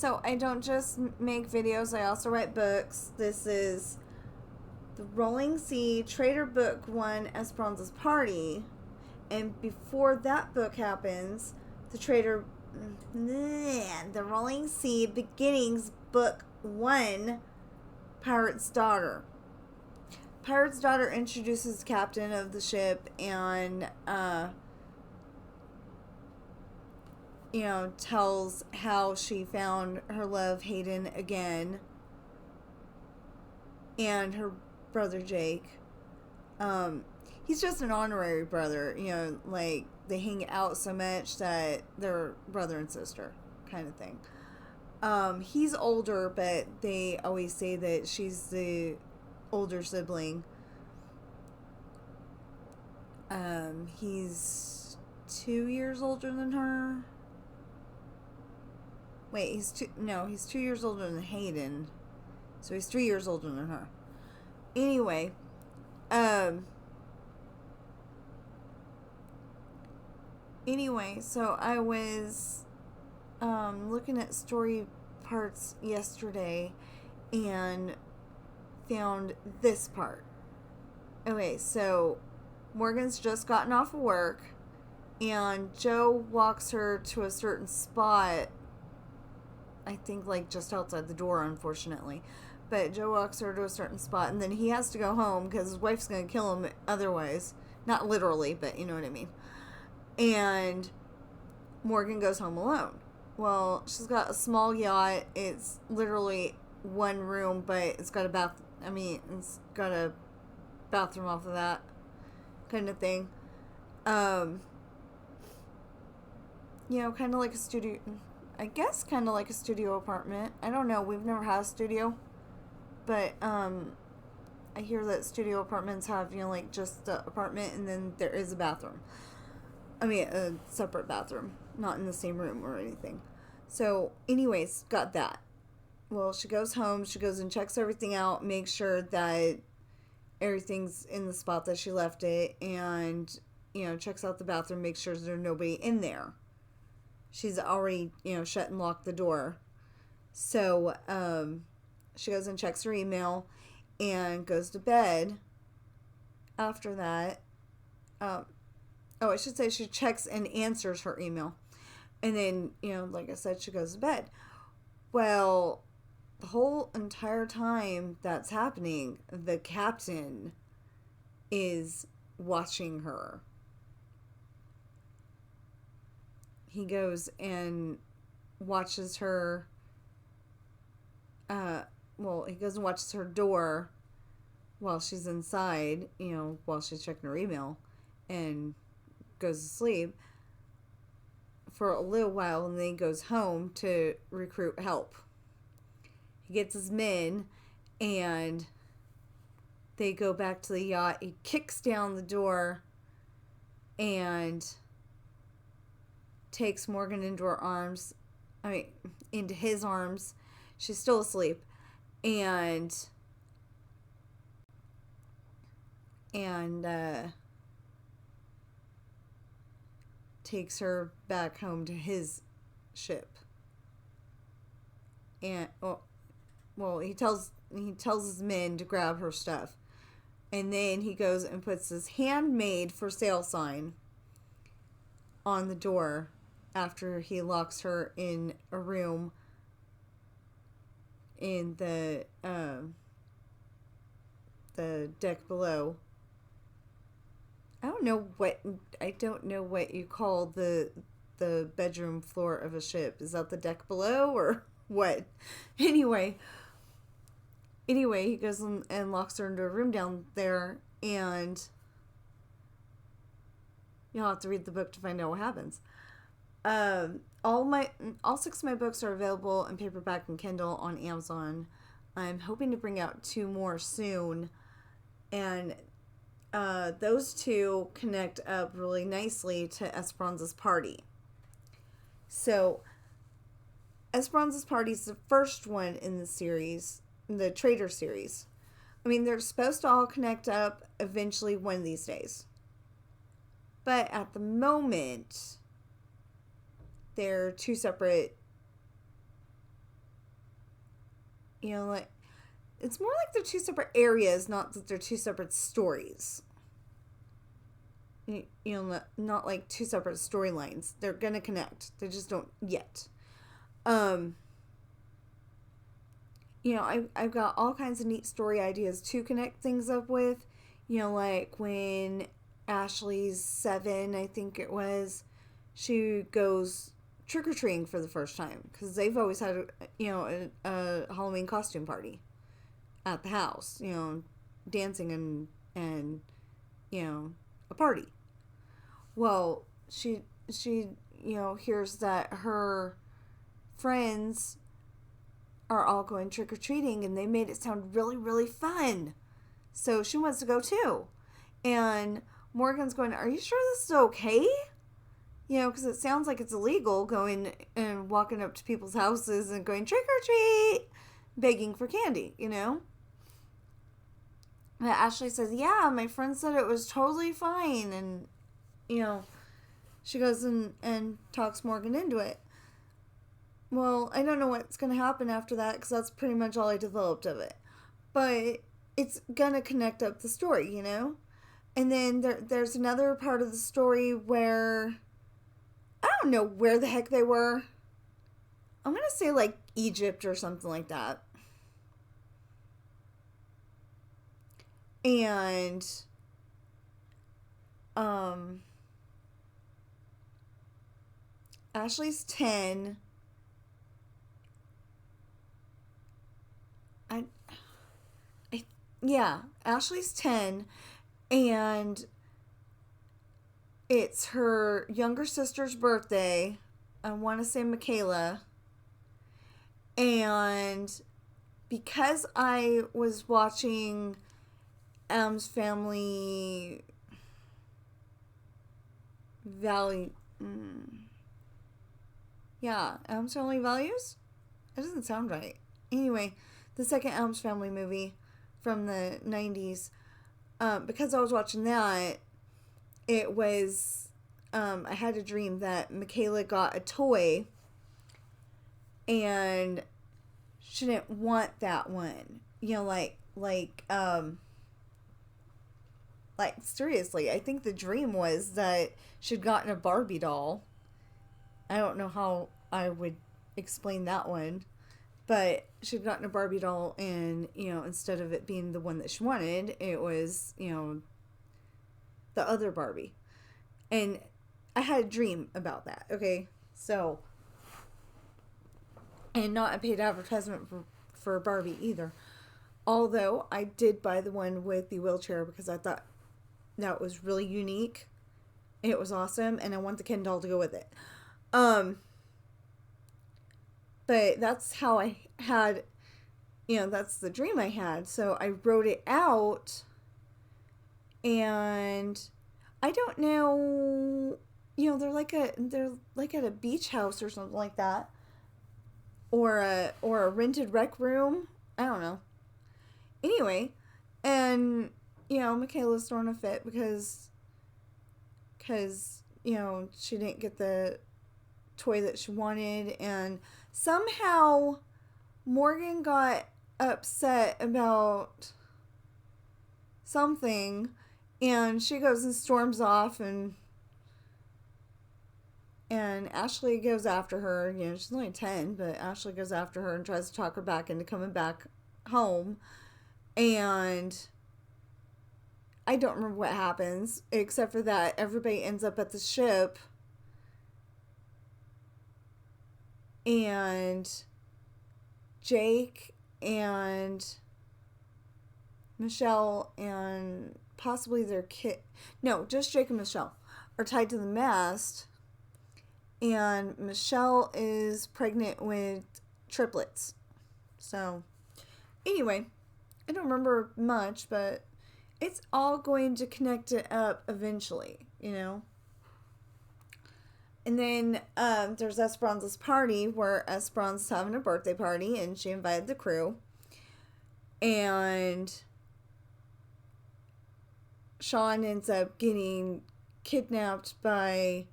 So I don't just make videos, I also write books. This is the Rolling Sea Trader Book 1, Esperanza's Party. And before that book happens, the Rolling Sea Beginnings Book 1, Pirate's Daughter. Pirate's Daughter introduces the captain of the ship and, tells how she found her love Hayden again and her brother Jake. He's just an honorary brother, like they hang out so much that they're brother and sister kind of thing. He's older, but they always say that she's the older sibling. He's 2 years older than her. Wait, he's 2 years older than Hayden. So he's 3 years older than her. Anyway, so I was looking at story parts yesterday and found this part. Okay, so Morgan's just gotten off of work and Joe walks her to a certain spot. I think like just outside the door, unfortunately. But Joe walks her to a certain spot and then he has to go home because his wife's going to kill him otherwise. Not literally, but you know what I mean. And Morgan goes home alone. Well, she's got a small yacht. It's literally one room, but it's got it's got a bathroom off of that kind of thing. Kind of like a studio, I guess kind of like a studio apartment. I don't know. We've never had a studio. But, I hear that studio apartments have, like just the apartment and then there is a bathroom. A separate bathroom. Not in the same room or anything. So, anyways, got that. Well, she goes home. She goes and checks everything out. Makes sure that everything's in the spot that she left it. And, checks out the bathroom. Makes sure there's nobody in there. She's already, shut and locked the door. So, she goes and checks her email and goes to bed. After that, I should say she checks and answers her email. And then, like I said, she goes to bed. Well, the whole entire time that's happening, the captain is watching her. He goes and watches her. He goes and watches her door while she's inside, while she's checking her email, and goes to sleep for a little while, and then he goes home to recruit help. He gets his men, and they go back to the yacht. He kicks down the door and takes Morgan into his arms. She's still asleep. And takes her back home to his ship. And he tells his men to grab her stuff. And then he goes and puts his handmade for sale sign on the door after he locks her in a room in the deck below. I don't know what you call the bedroom floor of a ship. Is that the deck below or what? Anyway, he goes and locks her into a room down there, and you'll have to read the book to find out what happens. All 6 of my books are available in paperback and Kindle on Amazon. I'm hoping to bring out 2 more soon, and those 2 connect up really nicely to Esperanza's Party. So, Esperanza's Party is the first one in the series, the Trader series. They're supposed to all connect up eventually one of these days. But at the moment, they're 2 separate Like, it's more like they're two separate areas, not that they're two separate stories. Not like two separate storylines. They're gonna connect. They just don't yet. Um, I've got all kinds of neat story ideas to connect things up with. Like when Ashley's 7, I think it was, she goes trick-or-treating for the first time. Because they've always had, a Halloween costume party at the house. Dancing and a party. Well, she hears that her friends are all going trick-or-treating, and they made it sound really, really fun. So she wants to go too. And Morgan's going, are you sure this is okay? Because it sounds like it's illegal going and walking up to people's houses and going trick-or-treat, begging for candy, And Ashley says, yeah, my friend said it was totally fine. And, she goes and talks Morgan into it. Well, I don't know what's going to happen after that because that's pretty much all I developed of it. But it's going to connect up the story, And then there's another part of the story where I don't know where the heck they were. I'm going to say like Egypt or something like that. And Ashley's 10. Ashley's 10, and it's her younger sister's birthday. I want to say Michaela. And because I was watching Addams Family Value. Addams Family Values? That doesn't sound right. Anyway, the second Addams Family movie from the 90s. Because I was watching that, it was, I had a dream that Michaela got a toy and she didn't want that one. Like seriously, I think the dream was that she'd gotten a Barbie doll. I don't know how I would explain that one. But she'd gotten a Barbie doll, and, instead of it being the one that she wanted, it was, the other Barbie. And I had a dream about that, okay? So, and not a paid advertisement for Barbie either. Although, I did buy the one with the wheelchair because I thought that was really unique. It was awesome, and I want the Ken doll to go with it. But that's how I had, that's the dream I had. So I wrote it out, and I don't know, they're like at a beach house or something like that, or a rented rec room. I don't know. Anyway, and Michaela's throwing a fit because she didn't get the toy that she wanted, and somehow Morgan got upset about something, and she goes and storms off, and Ashley goes after her. She's only 10, but Ashley goes after her and tries to talk her back into coming back home, and I don't remember what happens, except for that everybody ends up at the ship. And Jake and Michelle and possibly their kid. No, just Jake and Michelle are tied to the mast. And Michelle is pregnant with triplets. So, anyway, I don't remember much, but it's all going to connect it up eventually, And then there's Esperanza's party, where Esperanza's having a birthday party, and she invited the crew. And Sean ends up getting kidnapped by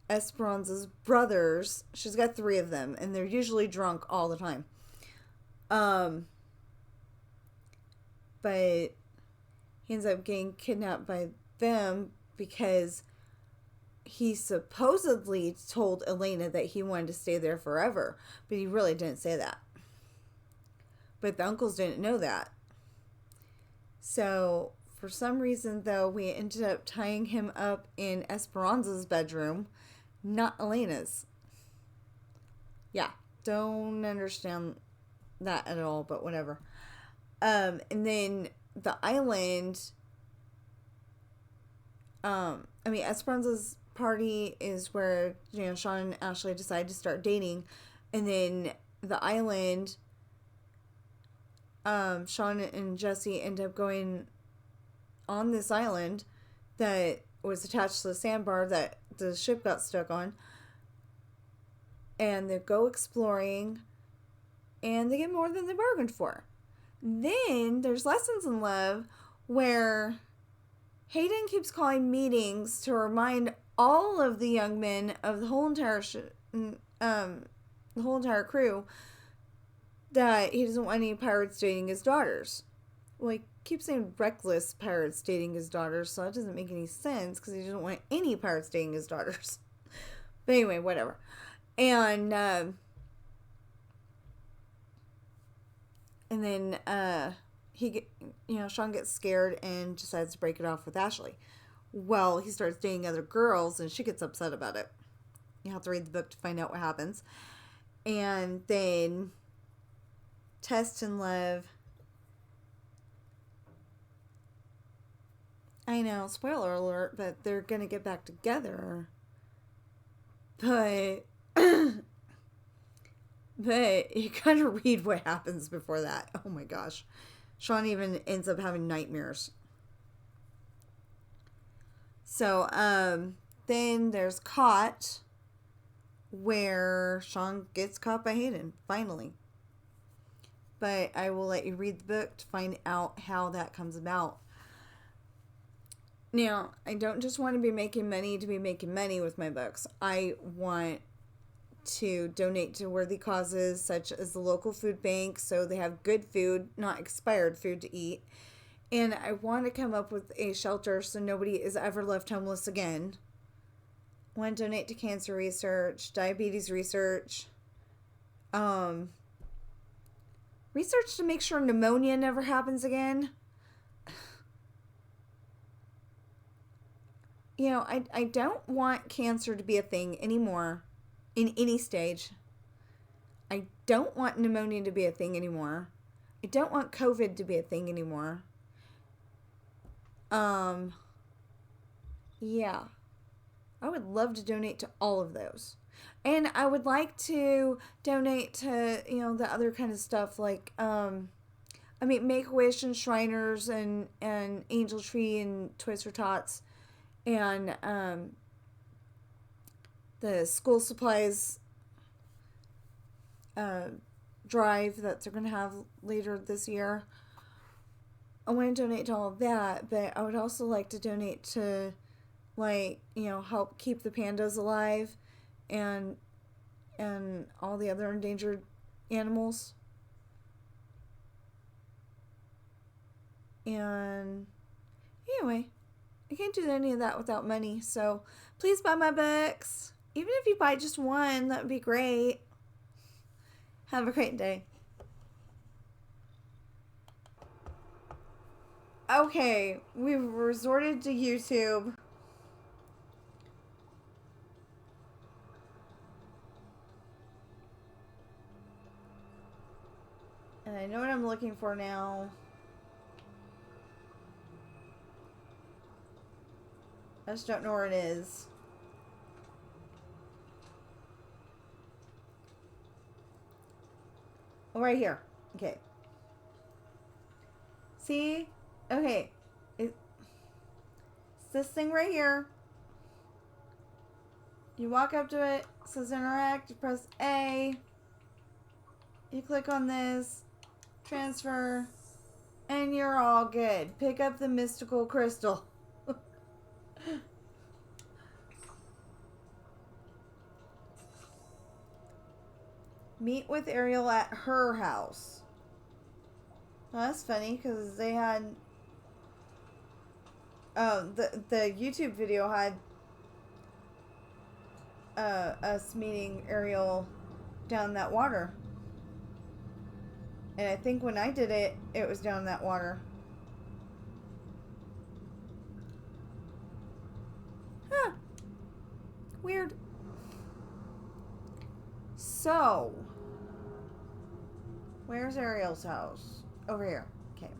Esperanza's brothers. She's got 3 of them, and they're usually drunk all the time. Um, but he ends up getting kidnapped by them because he supposedly told Elena that he wanted to stay there forever, but he really didn't say that. But the uncles didn't know that. So, for some reason, though, we ended up tying him up in Esperanza's bedroom, not Elena's. Yeah, don't understand that at all, but whatever. And then the island, Esperanza's party is where, Sean and Ashley decide to start dating. And then the island, Sean and Jesse end up going on this island that was attached to the sandbar that the ship got stuck on. And they go exploring, and they get more than they bargained for. Then there's Lessons in Love, where Hayden keeps calling meetings to remind all of the young men of the whole entire crew that he doesn't want any pirates dating his daughters. Well, he keeps saying reckless pirates dating his daughters, so that doesn't make any sense because he doesn't want any pirates dating his daughters. But anyway, whatever. And then Sean gets scared and decides to break it off with Ashley. Well, he starts dating other girls, and she gets upset about it. You have to read the book to find out what happens. And then Test and Love. I know, spoiler alert, but they're gonna get back together. But you gotta read what happens before that. Oh my gosh. Sean even ends up having nightmares. So, then there's Caught, where Sean gets caught by Hayden, finally. But I will let you read the book to find out how that comes about. Now, I don't just want to be making money to be making money with my books. I want to donate to worthy causes such as the local food bank so they have good food, not expired food to eat. And I want to come up with a shelter so nobody is ever left homeless again. I want to donate to cancer research, diabetes research, research to make sure pneumonia never happens again. I don't want cancer to be a thing anymore in any stage. I don't want pneumonia to be a thing anymore. I don't want COVID to be a thing anymore. Yeah. I would love to donate to all of those. And I would like to donate to, the other kind of stuff like, Make-A-Wish and Shriners and Angel Tree and Toys for Tots. And the school supplies drive that they're going to have later this year. I want to donate to all of that, but I would also like to donate to, help keep the pandas alive and all the other endangered animals. And anyway, I can't do any of that without money, so please buy my books. Even if you buy just one, that would be great. Have a great day. Okay, we've resorted to YouTube. And I know what I'm looking for now. I just don't know where it is. Oh, right here. Okay. See? Okay. It's this thing right here. You walk up to it. It says interact. You press A. You click on this. Transfer. And you're all good. Pick up the mystical crystal. Meet with Ariel at her house. Well, that's funny because they had. Oh, the YouTube video had us meeting Ariel down that water. And I think when I did it, it was down that water. Huh. Weird. So, where's Ariel's house? Over here. Okay.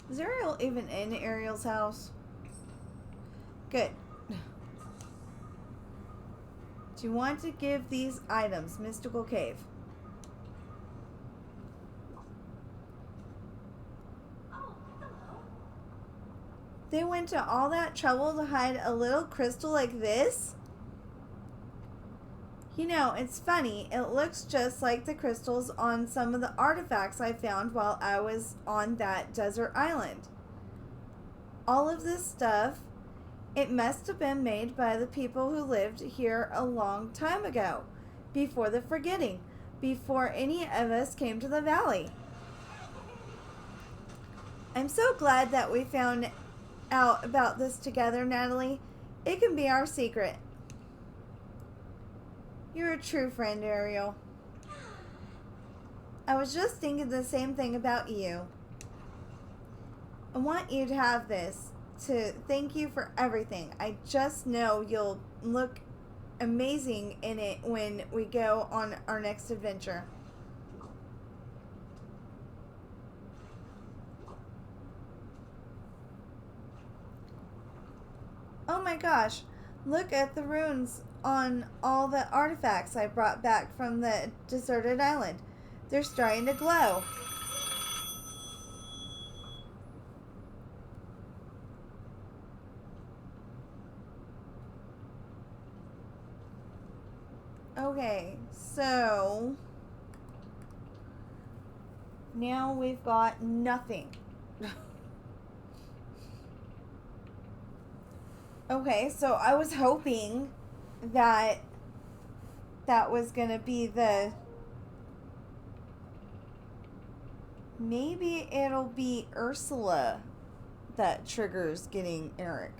Is Ariel even in Ariel's house? Good. Do you want to give these items? Mystical Cave. They went to all that trouble to hide a little crystal like this? You know, it's funny. It looks just like the crystals on some of the artifacts I found while I was on that desert island. All of this stuff, it must have been made by the people who lived here a long time ago, before the forgetting, before any of us came to the valley. I'm so glad that we found out about this together, Natalie. It can be our secret. You're a true friend, Ariel. I was just thinking the same thing about you. I want you to have this, to thank you for everything. I just know you'll look amazing in it when we go on our next adventure. Oh my gosh, look at the runes on all the artifacts I brought back from the deserted island. They're starting to glow. Okay, so now we've got nothing. Okay, so I was hoping that that was going to be the... Maybe it'll be Ursula that triggers getting Eric.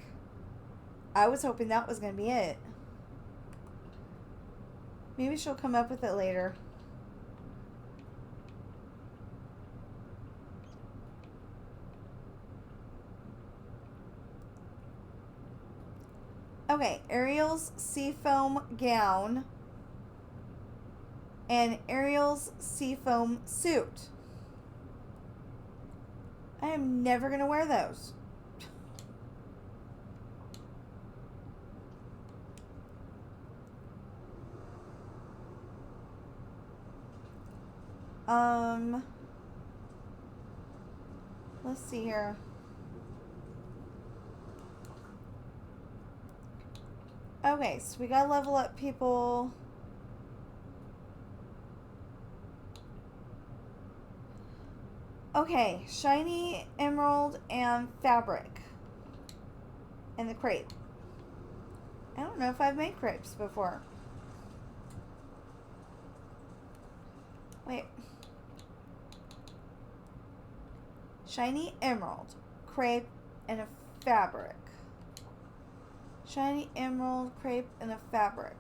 I was hoping that was going to be it. Maybe she'll come up with it later. Okay, Ariel's seafoam gown and Ariel's seafoam suit. I am never going to wear those. Let's see here. Okay, so we gotta level up people. Okay, shiny emerald and fabric. And the crepe. I don't know if I've made crepes before. Wait. Shiny emerald, crepe, and a fabric. Shiny emerald, crepe, and a fabric.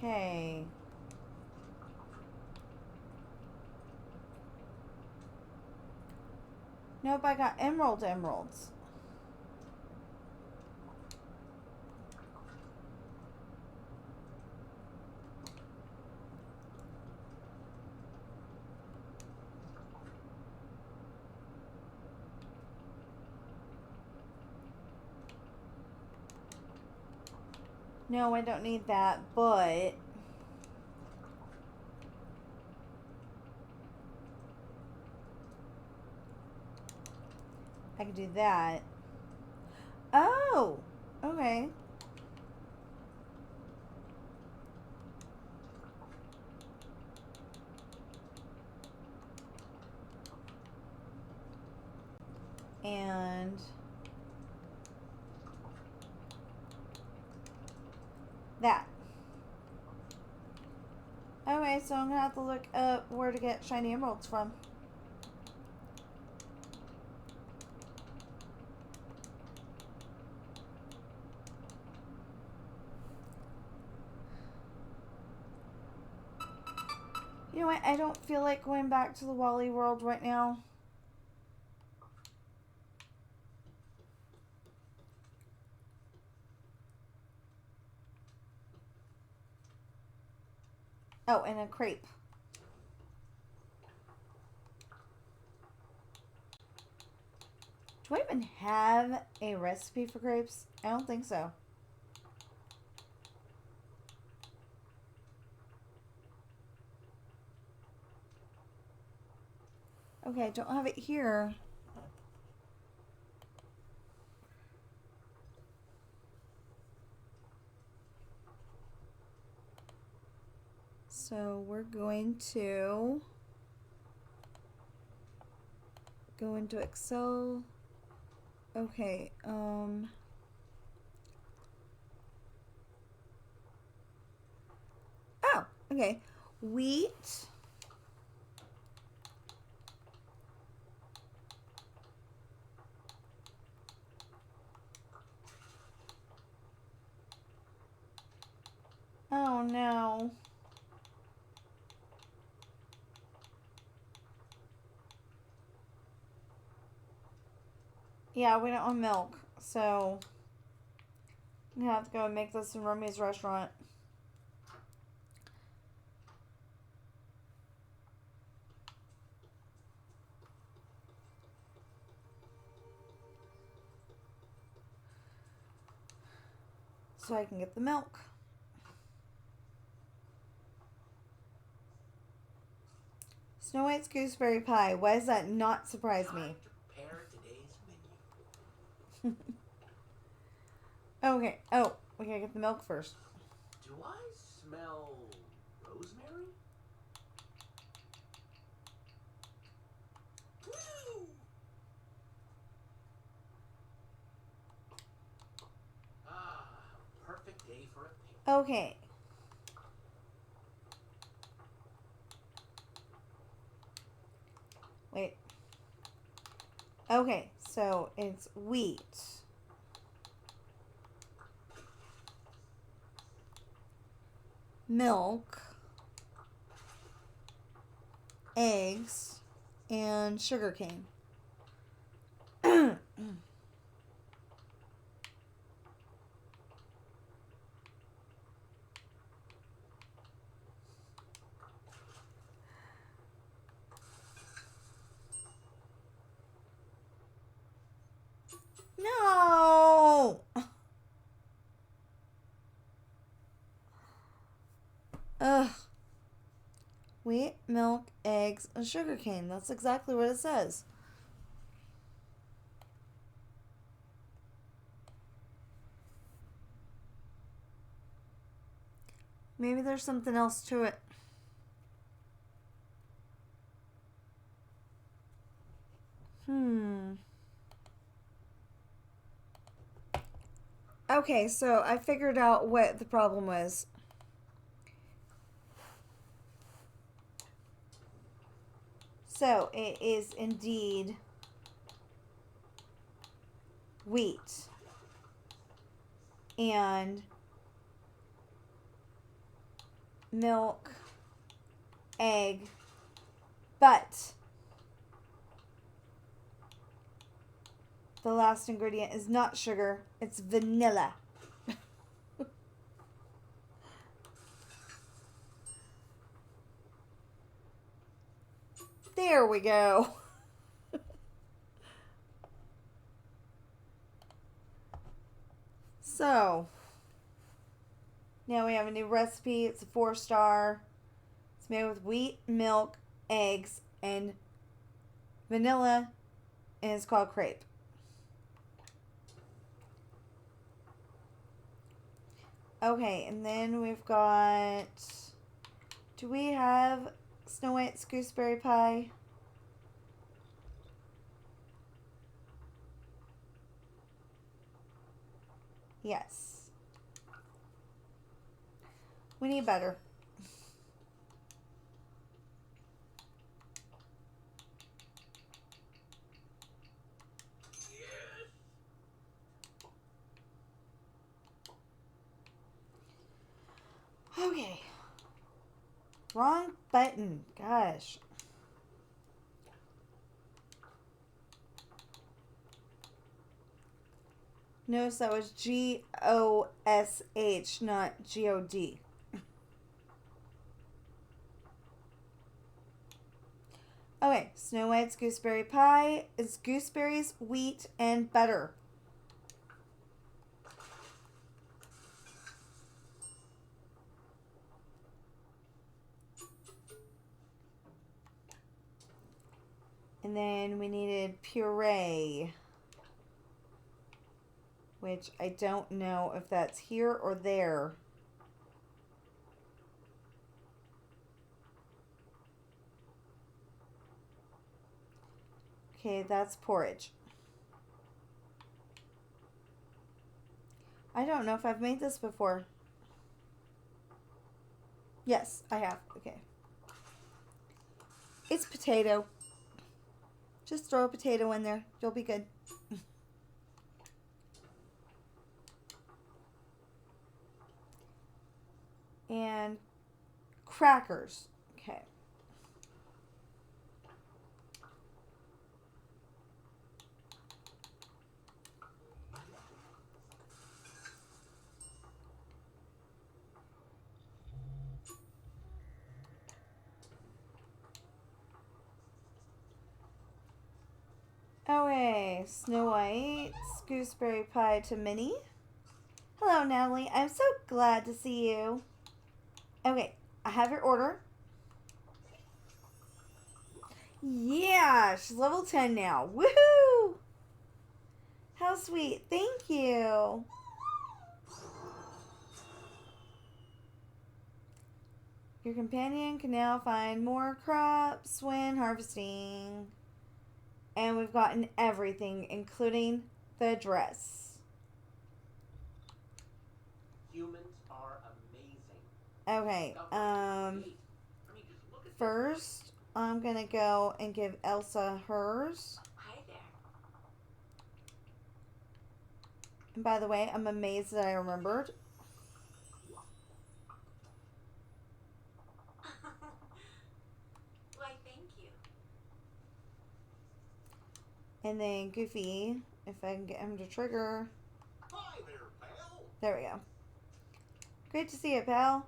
Okay. Nope, I got emeralds. No, I don't need that, but I can do that. Oh! Okay. And that. Okay, so I'm gonna have to look up where to get shiny emeralds from. You know what? I don't feel like going back to the Wally world right now. Oh, and a crepe. Do I even have a recipe for crepes? I don't think so. Okay, I don't have it here. So we're going to go into Excel. Okay, oh, okay. Wheat. Oh no. Yeah, we don't want milk, so I'm gonna have to go and make this in Romy's restaurant. So I can get the milk. Snow White's gooseberry pie. Why does that not surprise me? Okay. Oh, we gotta get the milk first. Do I smell rosemary? Woo! Ah, perfect day for a picnic. Okay. Wait. Okay, so it's wheat, milk, eggs, and sugarcane. No! Ugh. Wheat, milk, eggs, and sugarcane. That's exactly what it says. Maybe there's something else to it. Okay, so I figured out what the problem was. So it is indeed wheat and milk, egg, but the last ingredient is not sugar, it's vanilla. There we go. So, now we have a new recipe. It's a 4-star. It's made with wheat, milk, eggs, and vanilla, and it's called crepe. Okay, and then we've got... Do we have Snow White's gooseberry pie? Yes. We need butter. Okay. Wrong button. Gosh. Notice that was Gosh, not God. Okay, Snow White's gooseberry pie is gooseberries, wheat, and butter. And then we needed puree, which I don't know if that's here or there. Okay, that's porridge. I don't know if I've made this before. Yes, I have. Okay. It's potato. Just throw a potato in there. You'll be good. And crackers. Okay. Okay, Snow White's gooseberry pie to Minnie. Hello, Natalie. I'm so glad to see you. Okay, I have your order. Yeah, she's level 10 now. Woohoo! How sweet. Thank you. Your companion can now find more crops when harvesting. And we've gotten everything, including the dress. Humans are amazing. Okay, first I'm gonna go and give Elsa hers. Hi there. And by the way, I'm amazed that I remembered. Why, thank you. And then Goofy, if I can get him to trigger. Hi there, pal. There we go. Great to see you, pal.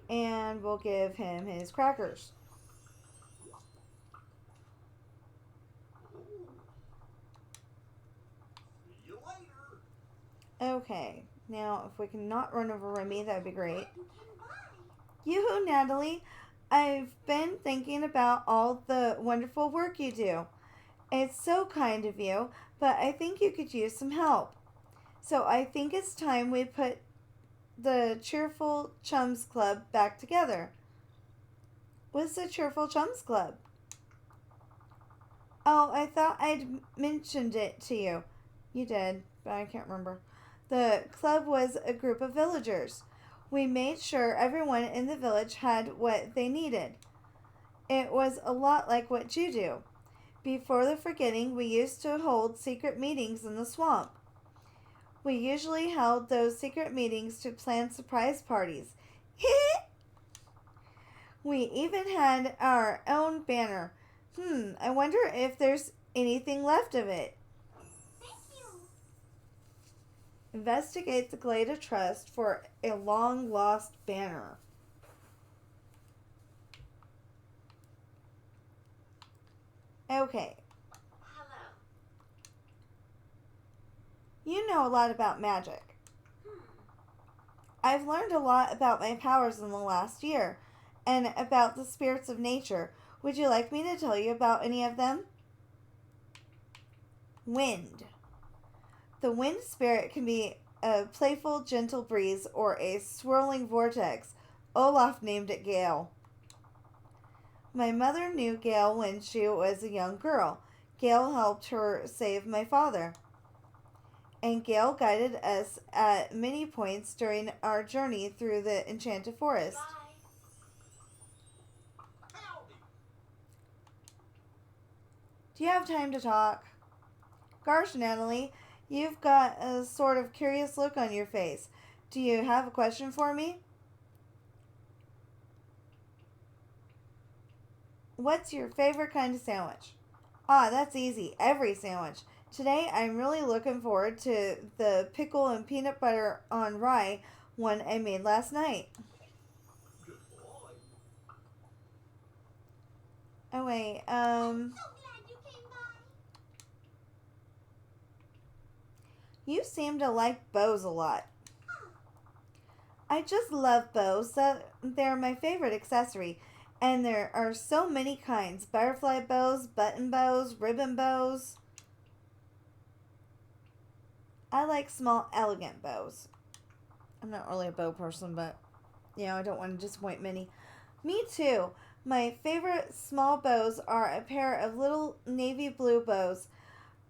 And we'll give him his crackers. See you later. Okay, now if we can not run over Remy, that would be great. Yoo-hoo, Natalie. I've been thinking about all the wonderful work you do. It's so kind of you, but I think you could use some help. So I think it's time we put the Cheerful Chums Club back together. What's the Cheerful Chums Club? Oh, I thought I'd mentioned it to you. You did, but I can't remember. The club was a group of villagers. We made sure everyone in the village had what they needed. It was a lot like what you do. Before the forgetting, we used to hold secret meetings in the swamp. We usually held those secret meetings to plan surprise parties. We even had our own banner. I wonder if there's anything left of it. Thank you. Investigate the Glade of Trust for a long-lost banner. Okay. Hello. You know a lot about magic. I've learned a lot about my powers in the last year, and about the spirits of nature. Would you like me to tell you about any of them? Wind. The wind spirit can be a playful, gentle breeze, or a swirling vortex. Olaf named it Gale. My mother knew Gale when she was a young girl. Gale helped her save my father. And Gale guided us at many points during our journey through the enchanted forest. Howdy. Do you have time to talk? Gosh, Natalie, you've got a sort of curious look on your face. Do you have a question for me? What's your favorite kind of sandwich? Ah, that's easy. Every sandwich. Today, I'm really looking forward to the pickle and peanut butter on rye one I made last night. Good boy. Oh, wait, So glad you came by. You seem to like bows a lot. I just love bows. They're my favorite accessory. And there are so many kinds. Butterfly bows, button bows, ribbon bows. I like small, elegant bows. I'm not really a bow person, but, I don't want to disappoint many. Me too. My favorite small bows are a pair of little navy blue bows.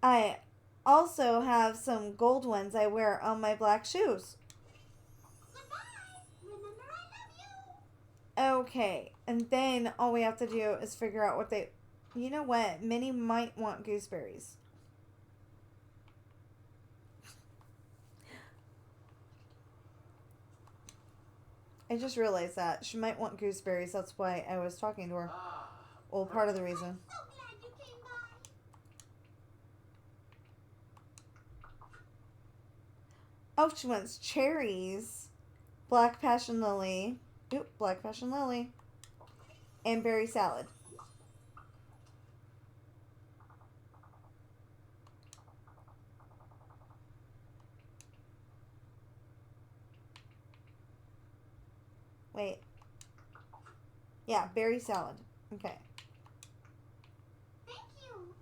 I also have some gold ones I wear on my black shoes. Goodbye. Remember, I love you. Okay, and then all we have to do is figure out what they... You know what? Minnie might want gooseberries. I just realized that. She might want gooseberries. That's why I was talking to her. Well, part of the reason. So glad you came by. Oh, she wants cherries. Black passion lily. Oop, black passion lily. And berry salad. Wait. Yeah, berry salad. Okay. Thank you.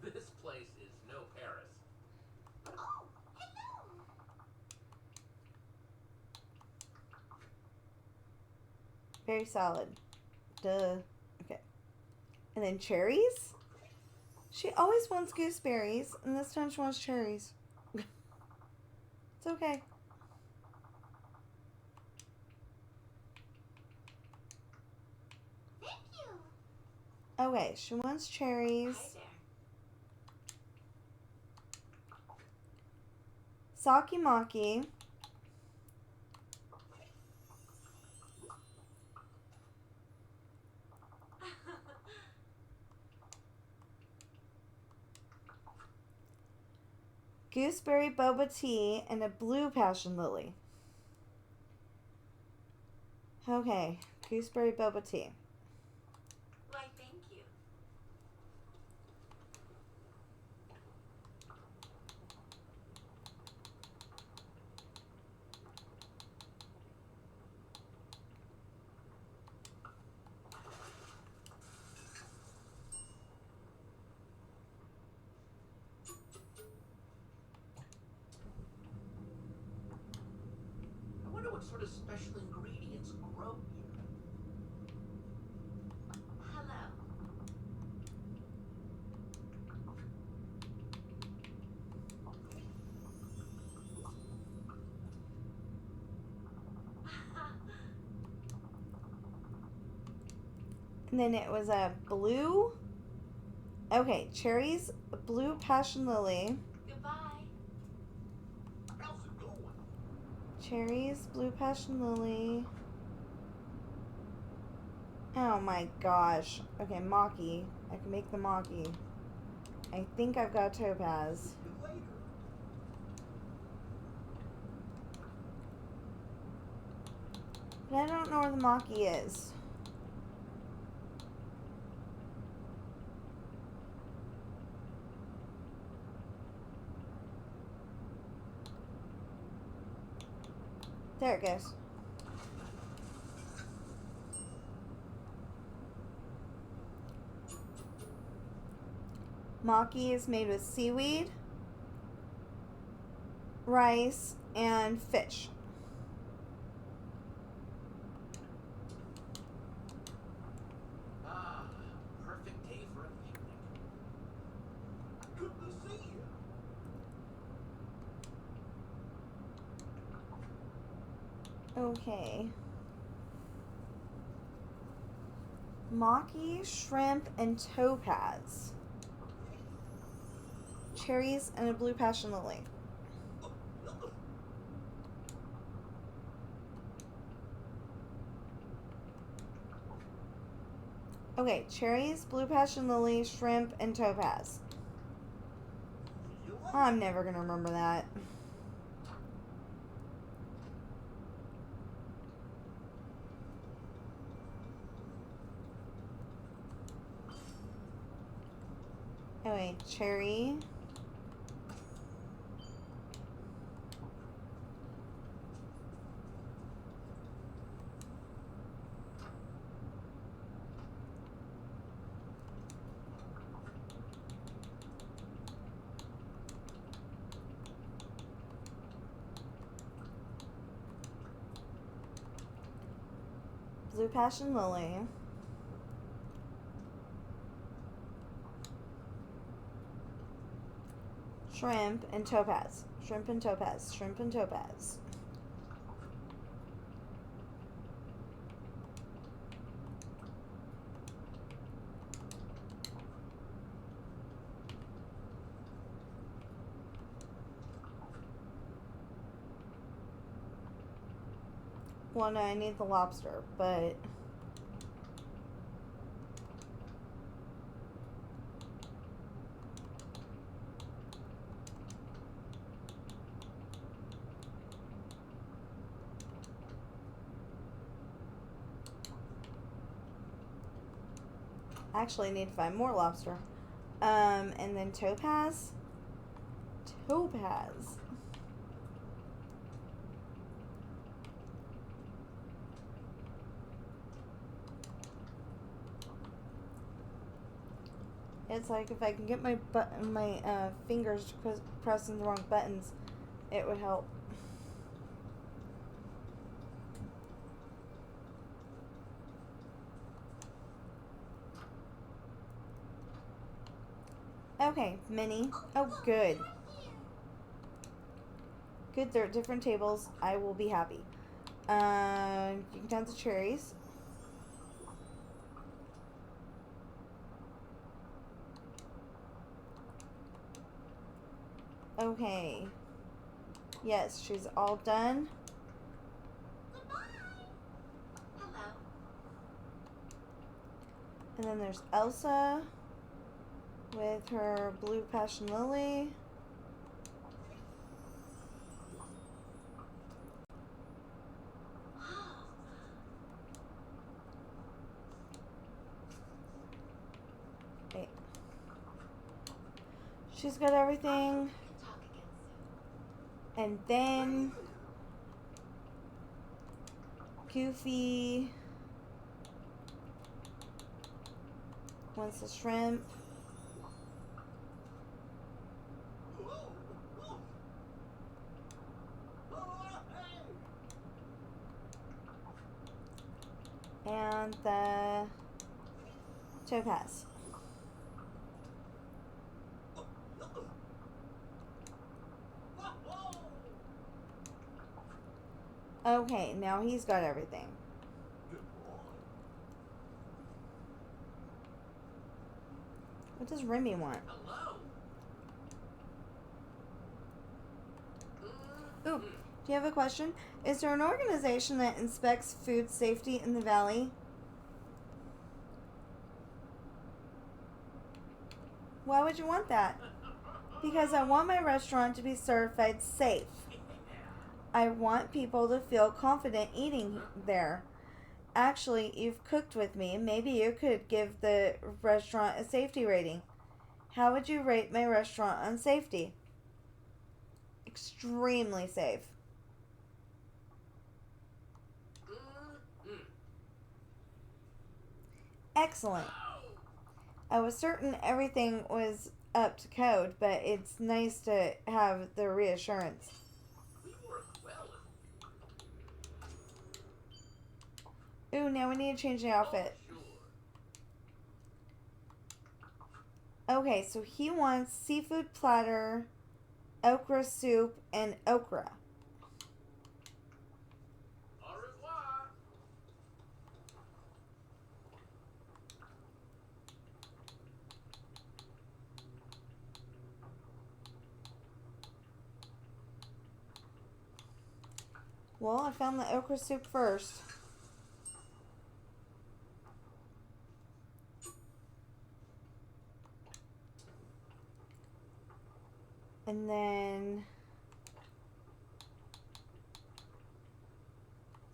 This place is no Paris. Oh, hello. Berry salad. Duh. Okay. And then cherries? She always wants gooseberries, and this time she wants cherries. It's okay. Thank you. Okay, she wants cherries. Hi there. Saki maki. Gooseberry boba tea and a blue passion lily. Okay, gooseberry boba tea. Why, thank you. I wonder what sort of special ingredients grow here. Hello. And then it was a blue. Okay, cherries, blue passion lily. Goodbye. How's it going? Cherries, blue passion lily. Oh my gosh. Okay, maki. I can make the maki. I think I've got topaz. See you later. But I don't know where the maki is. There it goes. Maki is made with seaweed, rice, and fish. Ah, perfect day for a picnic. Good to see you. Okay. Maki, shrimp, and topaz. Cherries and a blue passion lily. Okay, cherries, blue passion lily, shrimp, and topaz. I'm never gonna remember that. Anyway, cherry. Blue passion lily. Shrimp and topaz. Shrimp and topaz. Shrimp and topaz. Well, no, I need the lobster, but... I actually need to find more lobster. And then topaz. Topaz. It's like if I can get my fingers pressing the wrong buttons, it would help. Okay, mini. Oh, good. Good, they're at different tables. I will be happy. You can count the cherries. Okay. Yes, she's all done. Goodbye. Hello. And then there's Elsa with her blue passion lily. Wait. She's got everything. We can talk again soon. And then Goofy wants the shrimp. And the topaz. Okay, now he's got everything. What does Remy want? Hello. Ooh, do you have a question? Is there an organization that inspects food safety in the valley? Why would you want that? Because I want my restaurant to be certified safe. I want people to feel confident eating there. Actually, you've cooked with me. Maybe you could give the restaurant a safety rating. How would you rate my restaurant on safety? Extremely safe. Excellent. I was certain everything was up to code, but it's nice to have the reassurance. We work well. Ooh, now we need to change the outfit. Sure. Okay, so he wants seafood platter, okra soup, and okra. Au revoir. Well, I found the okra soup first. And then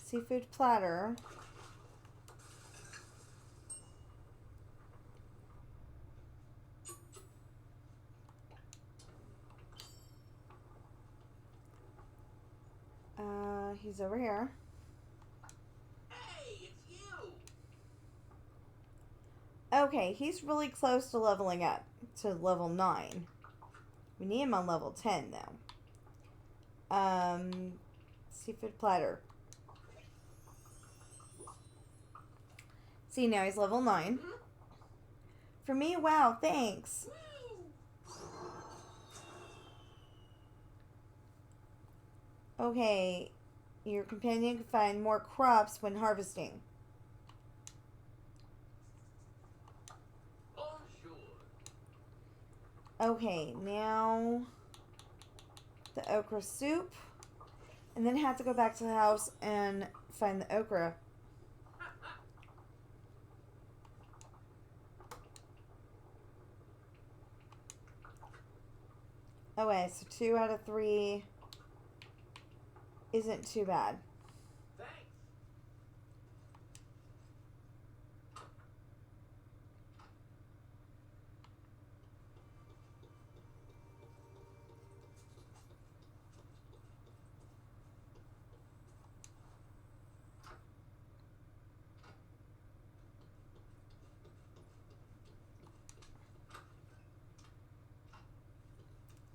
seafood platter. He's over here. Hey, it's you. Okay, he's really close to leveling up to level 9. We need him on level 10 though. Seafood platter. See, now he's level 9. For me, wow, thanks. Okay, your companion can find more crops when harvesting. Bonjour. Okay, now the okra soup. And then have to go back to the house and find the okra. Okay, so 2 out of 3 isn't too bad. Thanks.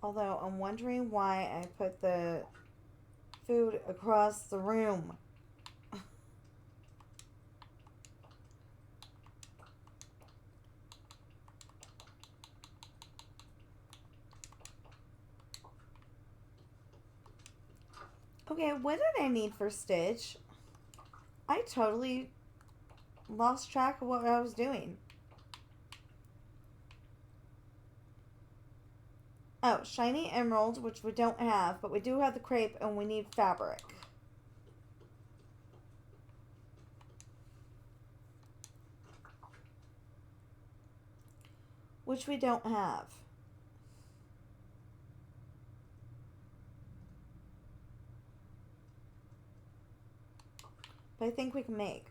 Although I'm wondering why I put the food across the room. Okay, what did I need for Stitch? I totally lost track of what I was doing. Oh, shiny emerald, which we don't have, but we do have the crepe and we need fabric. Which we don't have. But I think we can make.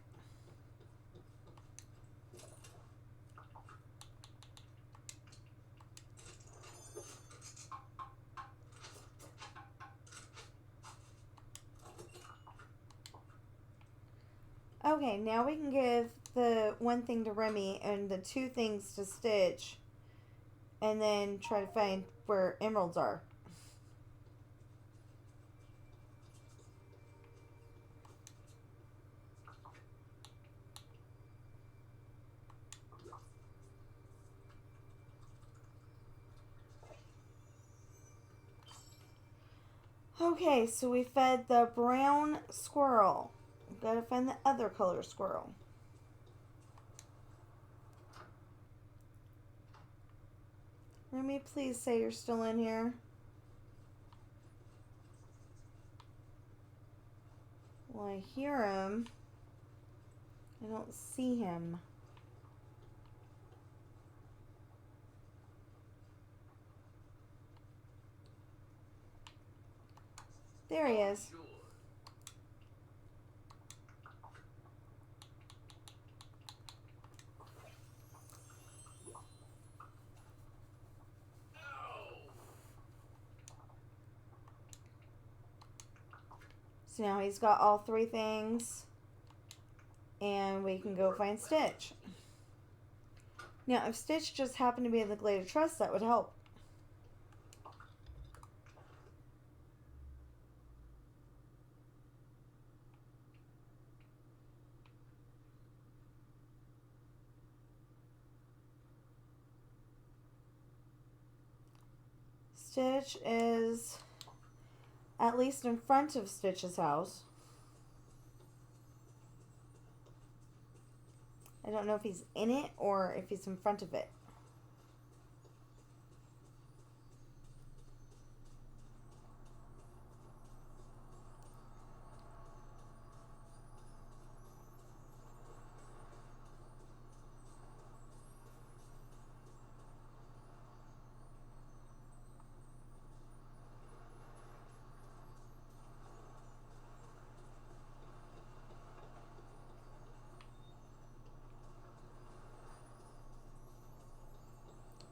Okay, now we can give the 1 thing to Remy and the 2 things to Stitch. And then try to find where emeralds are. Okay, so we fed the brown squirrel. We've got to find the other color squirrel. Remy, please say you're still in here. Well, I hear him. I don't see him. There he is. Bonjour. So now he's got all 3 things. And we can go find Stitch. Now, if Stitch just happened to be in the Glade of Trust, that would help. Stitch is at least in front of Stitch's house. I don't know if he's in it or if he's in front of it.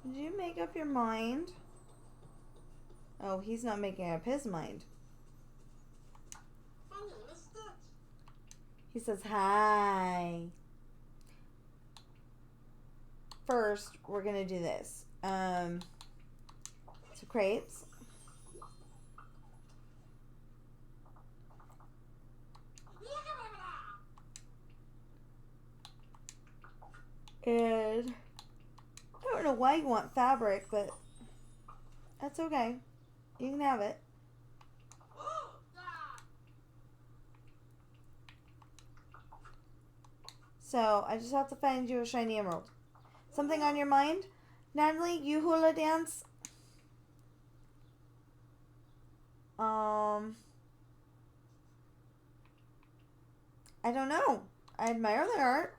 Did you make up your mind? Oh, he's not making up his mind. My name is Stitch. He says hi. First, we're gonna do this. So crates. And I don't know why you want fabric, but that's okay. You can have it. So, I just have to find you a shiny emerald. Something on your mind? Natalie, you hula dance? I don't know. I admire the art.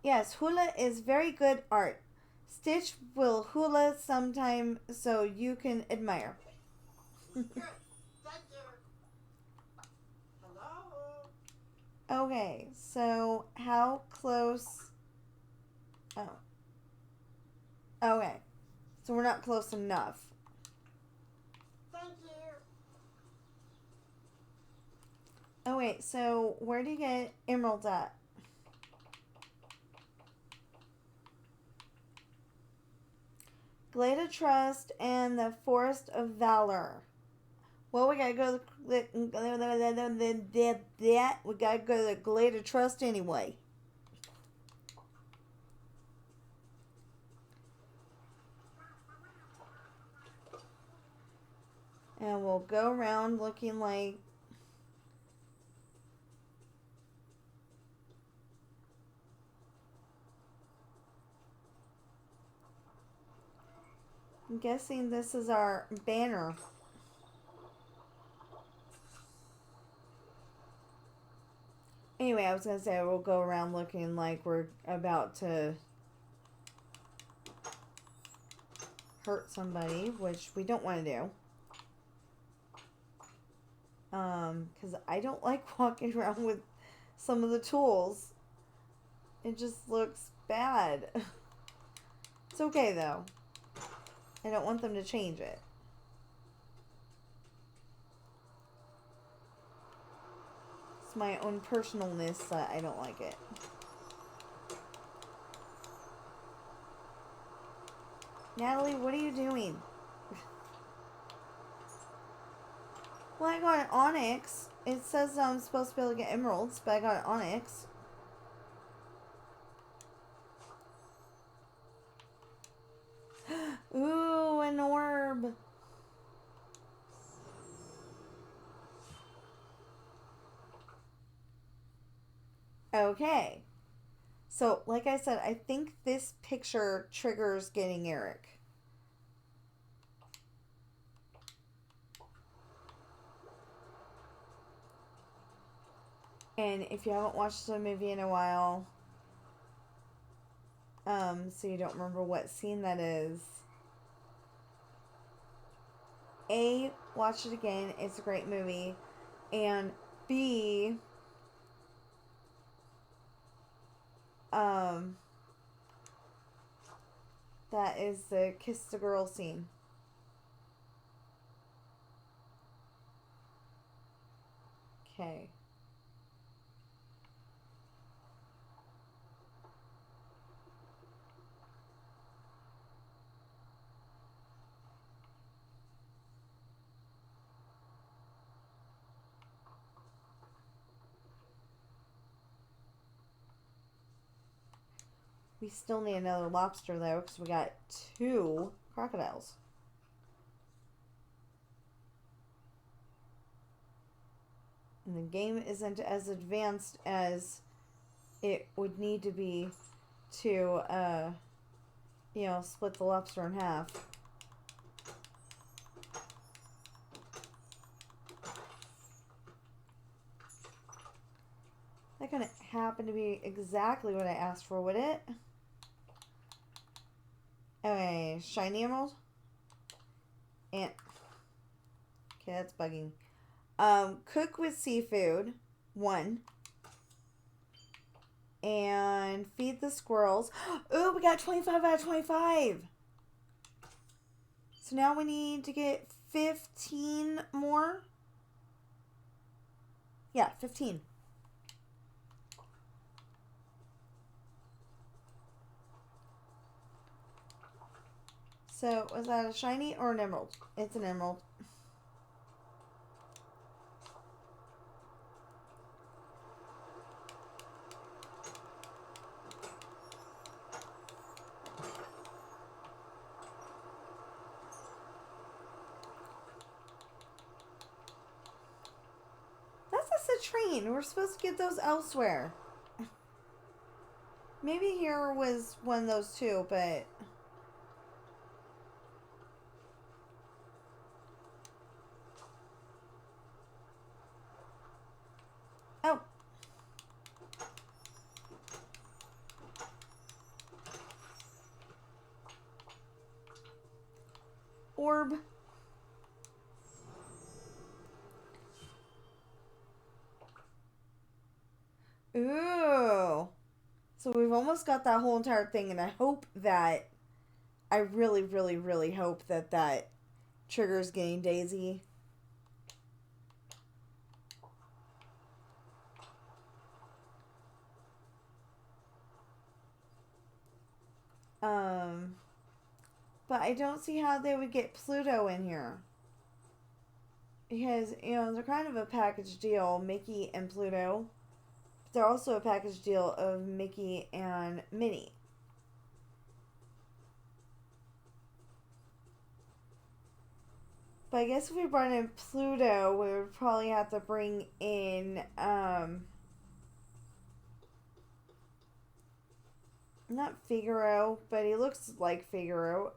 Yes, hula is very good art. Stitch will hula sometime so you can admire. Good. Thank you. Hello. Okay, so how close? Oh. Okay. So we're not close enough. Thank you. Oh wait, so where do you get emeralds at? Glade of Trust and the Forest of Valor. Well, we gotta go to the Glade of Trust anyway. And we'll go around looking like I'm guessing this is our banner. Anyway, I was going to say we'll go around looking like we're about to hurt somebody, which we don't want to do. Because I don't like walking around with some of the tools. It just looks bad. It's okay, though. I don't want them to change it. It's my own personalness that I don't like it. Natalie, what are you doing? Well, I got an onyx. It says I'm supposed to be able to get emeralds, but I got an onyx. Ooh, an orb. Okay. So, like I said, I think this picture triggers getting Eric. And if you haven't watched the movie in a while, so you don't remember what scene that is, A, watch it again. It's a great movie. And B, that is the kiss the girl scene. Okay. We still need another lobster, though, because we got 2 crocodiles. And the game isn't as advanced as it would need to be to, you know, split the lobster in half. That couldn't happen to be exactly what I asked for, would it? Okay, shiny emerald. And okay, that's bugging. Cook with seafood, 1. And feed the squirrels. Ooh, we got 25 out of 25. So now we need to get 15 more. Yeah, 15. So, was that a shiny or an emerald? It's an emerald. That's a citrine. We're supposed to get those elsewhere. Maybe here was one of those too, but... Oh. Orb. Ooh. So we've almost got that whole entire thing, and I hope that... I really, really, really hope that that triggers getting Daisy. But I don't see how they would get Pluto in here. Because, you know, they're kind of a package deal, Mickey and Pluto. But they're also a package deal of Mickey and Minnie. But I guess if we brought in Pluto, we would probably have to bring in, not Figaro, but he looks like Figaro.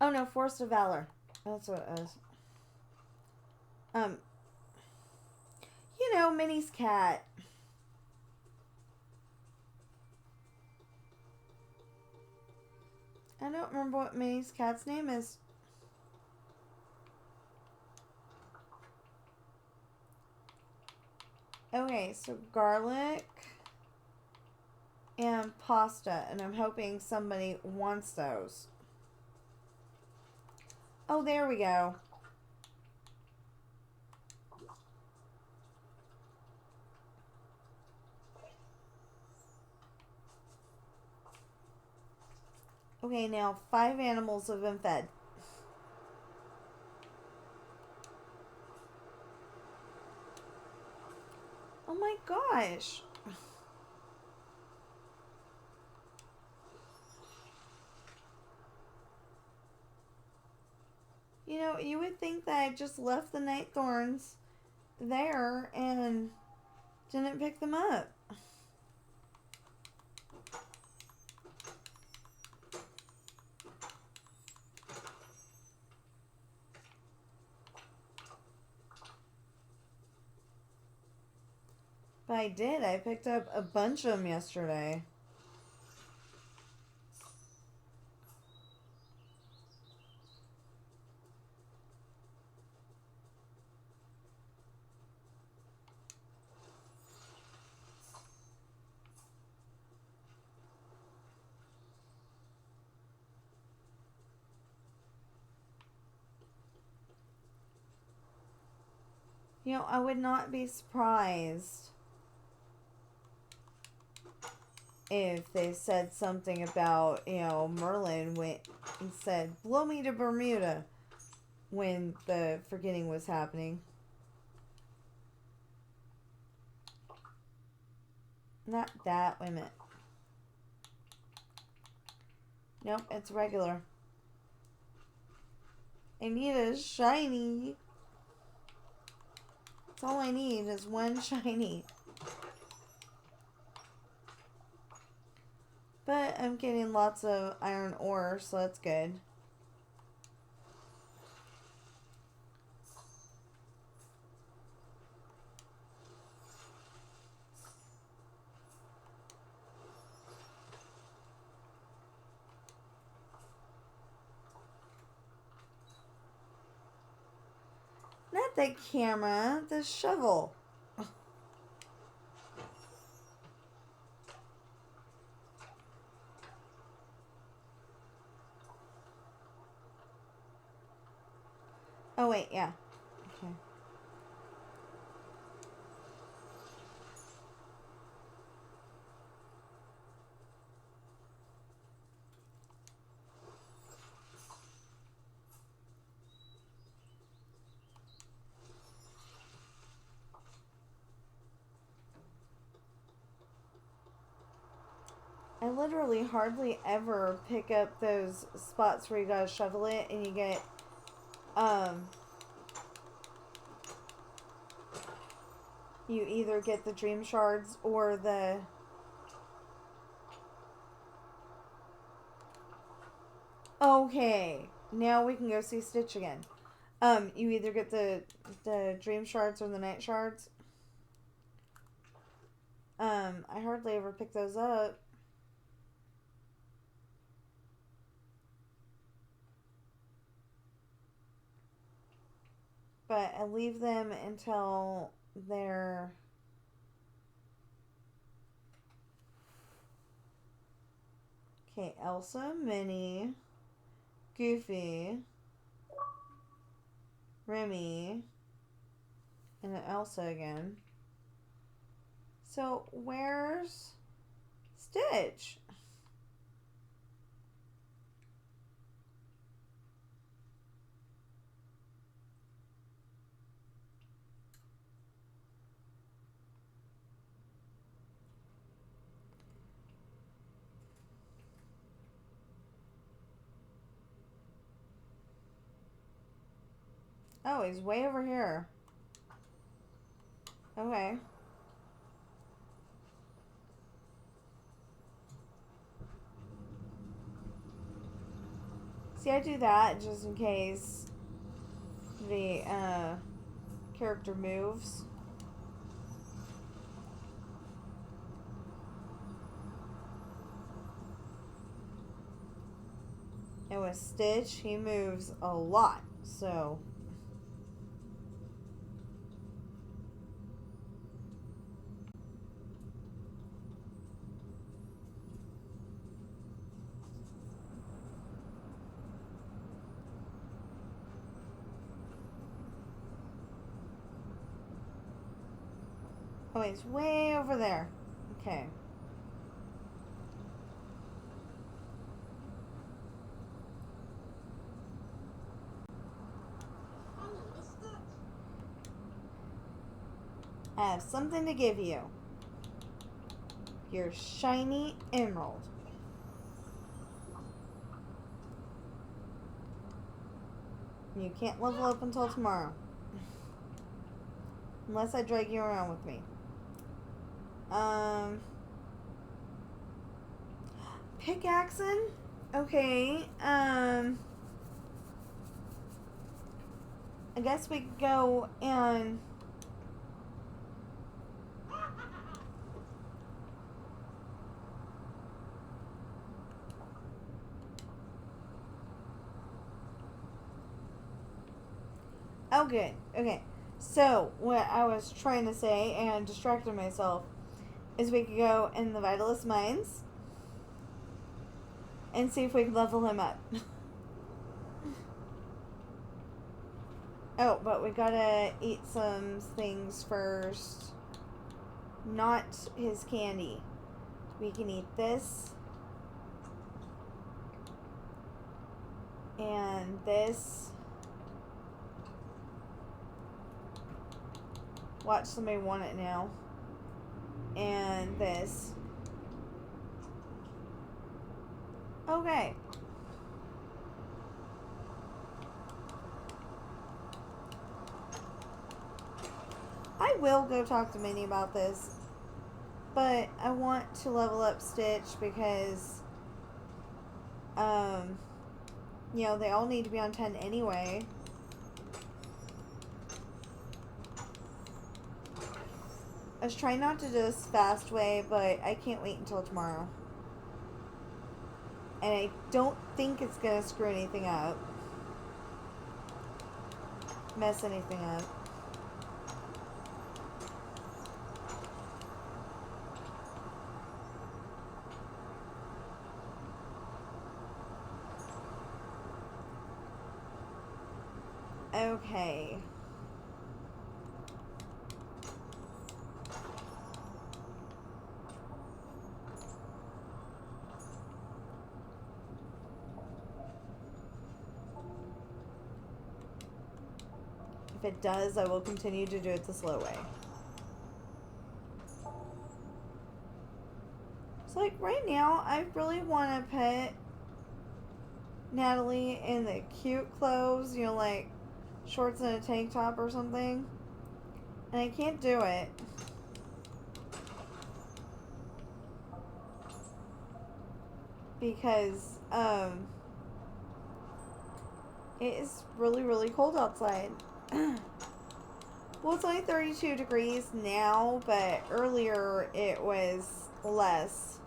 Oh no, Force of Valor. That's what it is. You know, Minnie's cat. I don't remember what Minnie's cat's name is. Okay, so garlic and pasta, and I'm hoping somebody wants those. Oh, there we go. Okay, now 5 animals have been fed. Oh my gosh. You know, you would think that I just left the night thorns there and didn't pick them up. But I did. I picked up a bunch of them yesterday. You know, I would not be surprised if they said something about, you know, Merlin went and said, blow me to Bermuda when the forgetting was happening. Not that. Wait a minute. Nope, it's regular. I need a shiny. That's all I need is one shiny. But I'm getting lots of iron ore, so that's good. Not the camera, the shovel. Oh, wait, yeah. Okay. I literally hardly ever pick up those spots where you gotta shovel it and you get, you either get the dream shards or the... Okay, now we can go see Stitch again. You either get the dream shards or the night shards. I hardly ever pick those up. But I leave them until they're... Okay, Elsa, Minnie, Goofy, Remy, and then Elsa again. So, where's Stitch? Oh, he's way over here. Okay. See, I do that just in case the character moves. And with Stitch, he moves a lot, so... Oh, he's way over there. Okay. I have something to give you. Your shiny emerald. You can't level up until tomorrow. Unless I drag you around with me. Pickaxen? Okay, I guess we could go and... Oh, good. Okay. So, what I was trying to say, and distracted myself, is we could go in the Vitalist Mines and see if we can level him up. Oh, but we gotta eat some things first. Not his candy. We can eat this. And this. Watch somebody want it now. And this. Okay. I will go talk to Minnie about this. But I want to level up Stitch because, you know, they all need to be on 10 anyway. I was trying not to do this fast way, but I can't wait until tomorrow. And I don't think it's going to screw anything up. Mess anything up. Okay. If it does, I will continue to do it the slow way. So, like, right now, I really want to put Natalie in the cute clothes, you know, like shorts and a tank top or something. And I can't do it. Because, it is really, really cold outside. Well, it's only 32 degrees now, but earlier it was less.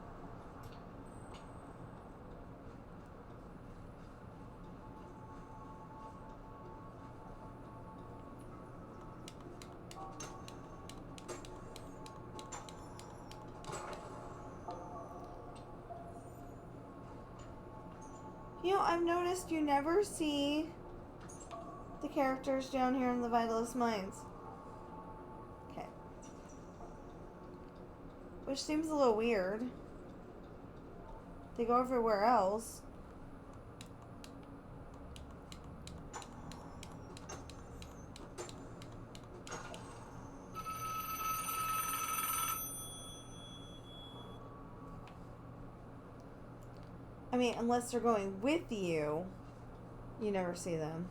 You know, I've noticed you never see the characters down here in the Vitalist Mines. Okay. Which seems a little weird. They go everywhere else. I mean, unless they're going with you, you never see them.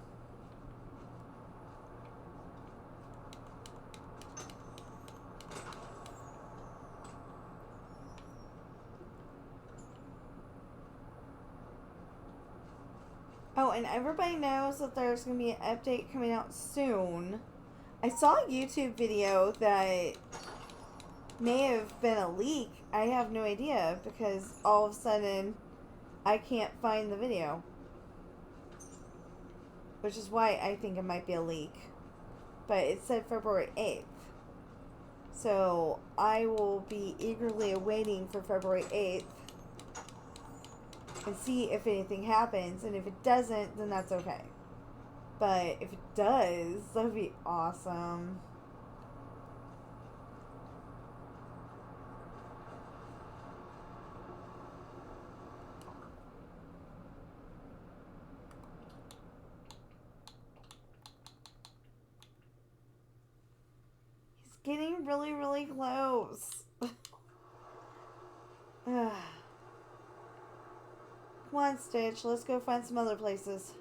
Oh, and everybody knows that there's going to be an update coming out soon. I saw a YouTube video that may have been a leak. I have no idea because all of a sudden I can't find the video. Which is why I think it might be a leak. But it said February 8th. So I will be eagerly awaiting for February 8th. And see if anything happens. And if it doesn't, then that's okay. But if it does, that would be awesome. He's getting really, really close. Come on, Stitch. Let's go find some other places.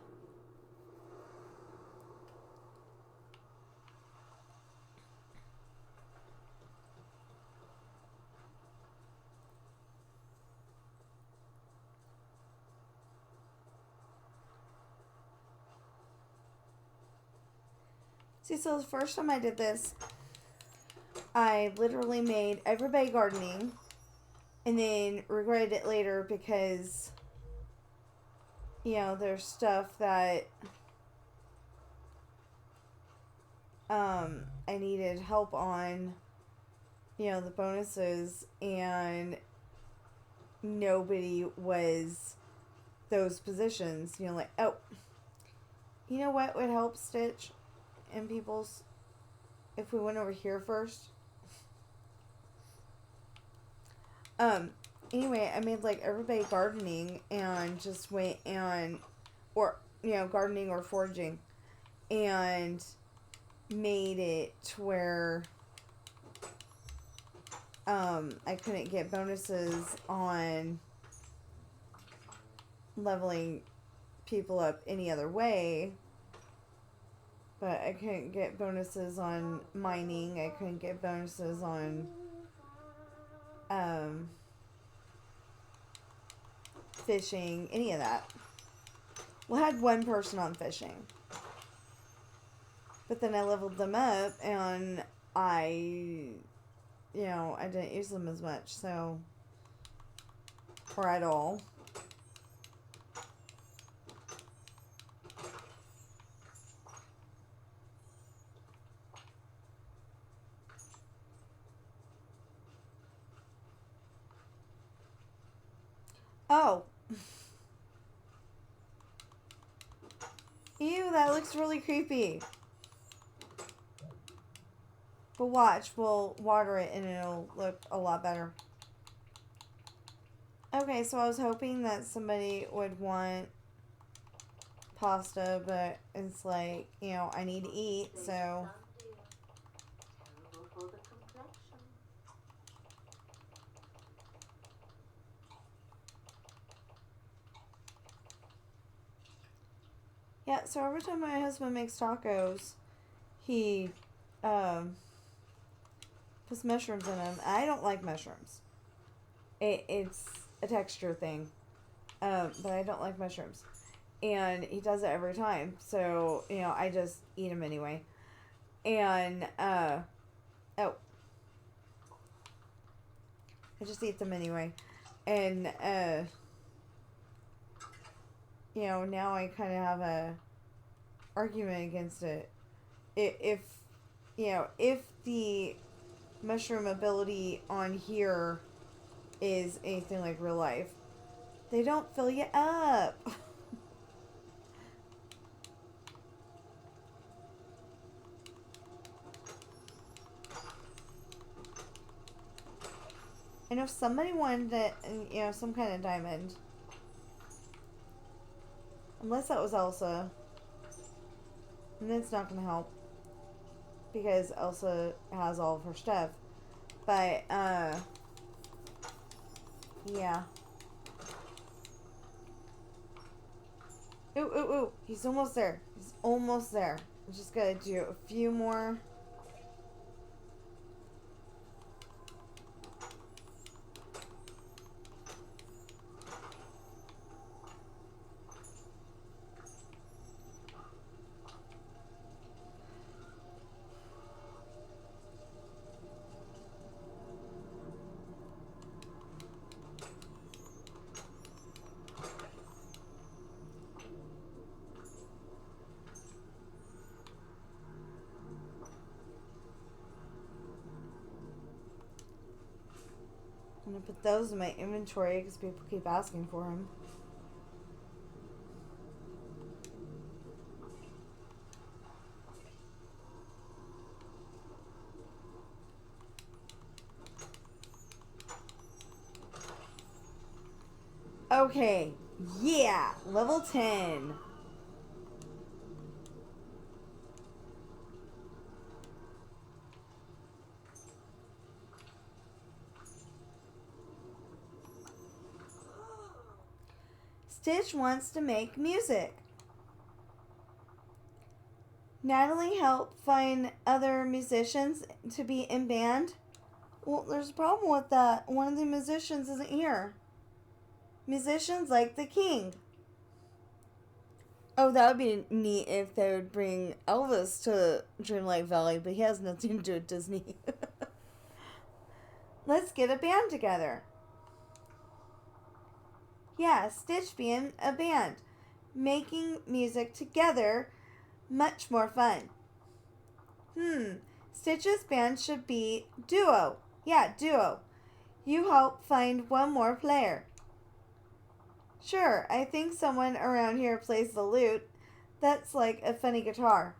See, so the first time I did this, I literally made everybody gardening and then regretted it later because, you know, there's stuff that I needed help on, you know, the bonuses, and nobody was those positions, you know, like, oh, you know what would help Stitch and people's, if we went over here first? anyway, I made like everybody gardening and just went and, or, gardening or foraging, and made it to where I couldn't get bonuses on leveling people up any other way. But I couldn't get bonuses on mining. I couldn't get bonuses on fishing, any of that. Well, I had one person on fishing. But then I leveled them up and I didn't use them as much, so, or at all. Oh. Ew, that looks really creepy. But watch, we'll water it and it'll look a lot better. Okay, so I was hoping that somebody would want pasta, but it's like, I need to eat, so. Terrible for the complexion. Yeah, so every time my husband makes tacos, he puts mushrooms in them. I don't like mushrooms. It's a texture thing. But I don't like mushrooms. And he does it every time. So, I just eat them anyway. And, I just eat them anyway. And, now I kind of have a argument against it. If the mushroom ability on here is anything like real life, they don't fill you up. I know somebody wanted it, some kind of diamond. Unless that was Elsa. And that's not going to help. Because Elsa has all of her stuff. But, yeah. Ooh, ooh, ooh. He's almost there. He's almost there. I'm just going to do a few more. I'm going to put those in my inventory because people keep asking for them. Okay, yeah, level 10. Stitch wants to make music. Natalie helped find other musicians to be in band. Well, there's a problem with that. One of the musicians isn't here. Musicians like the king. Oh, that would be neat if they would bring Elvis to Dreamlight Valley, but he has nothing to do with Disney. Let's get a band together. Yeah, Stitch being a band. Making music together, much more fun. Stitch's band should be duo. Yeah, duo. You help find one more player. Sure, I think someone around here plays the lute. That's like a funny guitar.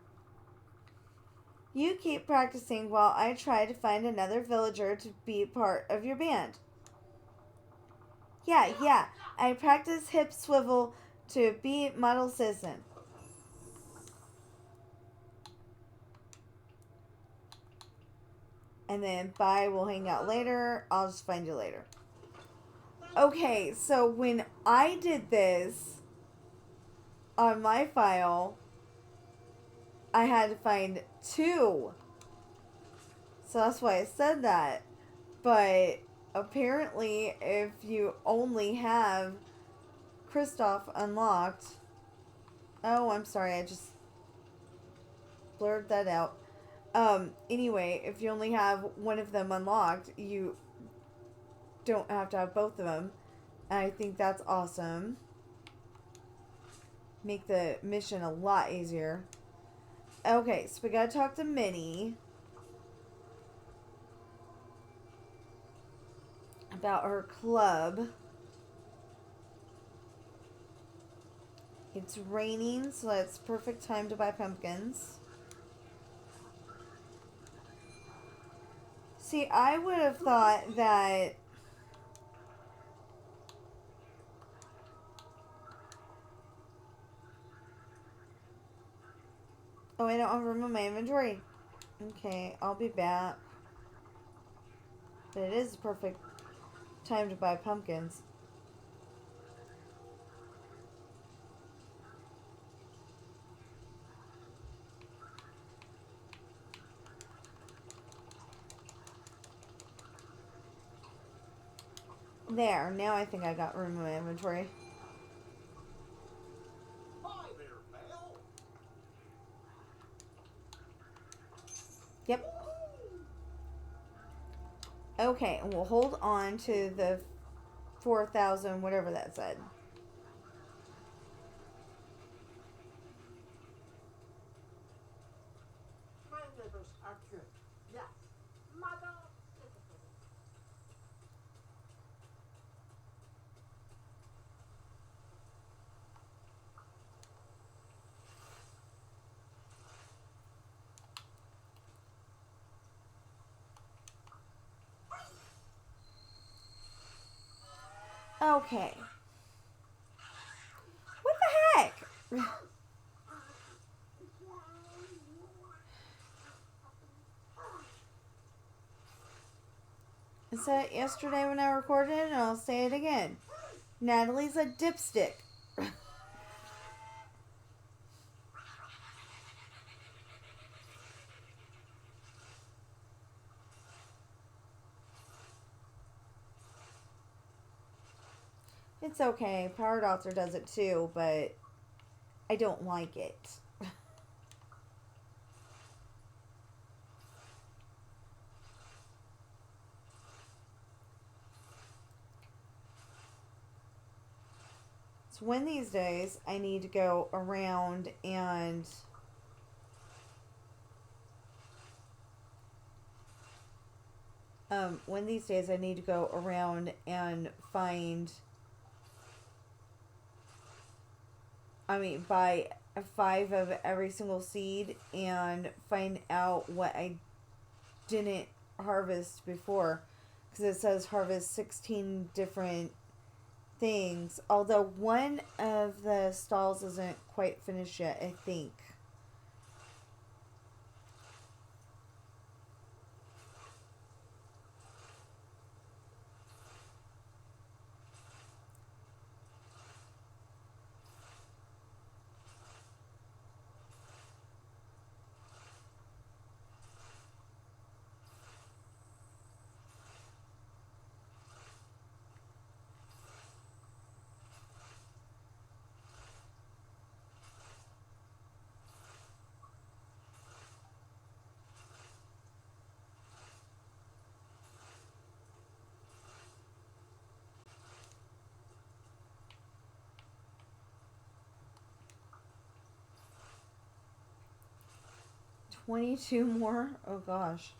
You keep practicing while I try to find another villager to be part of your band. Yeah. I practice hip swivel to be model citizen. And then bye, we'll hang out later. I'll just find you later. Okay, so when I did this on my file, I had to find 2. So that's why I said that. But apparently, if you only have Kristoff unlocked... Oh, I'm sorry, I just blurred that out. Anyway, if you only have one of them unlocked, you don't have to have both of them. And I think that's awesome. Make the mission a lot easier. Okay, so we gotta talk to Minnie about her club. It's raining, so it's perfect time to buy pumpkins. See, I would have thought that... Oh, I don't have room in my inventory. Okay, I'll be back. But it is the perfect time to buy pumpkins. There, now I think I got room in my inventory. Hi there, pal. Yep. Okay, and we'll hold on to the 4,000, whatever that said. My neighbors are good. Yes. Mother citizen. Okay. What the heck? I said it yesterday when I recorded it, and I'll say it again. Natalie's a dipstick. It's okay. Powered Author does it too, but I don't like it. So one of these days, I need to go around and one of these days I need to go around and find, buy 5 of every single seed and find out what I didn't harvest before, because it says harvest 16 different things, although one of the stalls isn't quite finished yet, I think. $22 more? Oh gosh.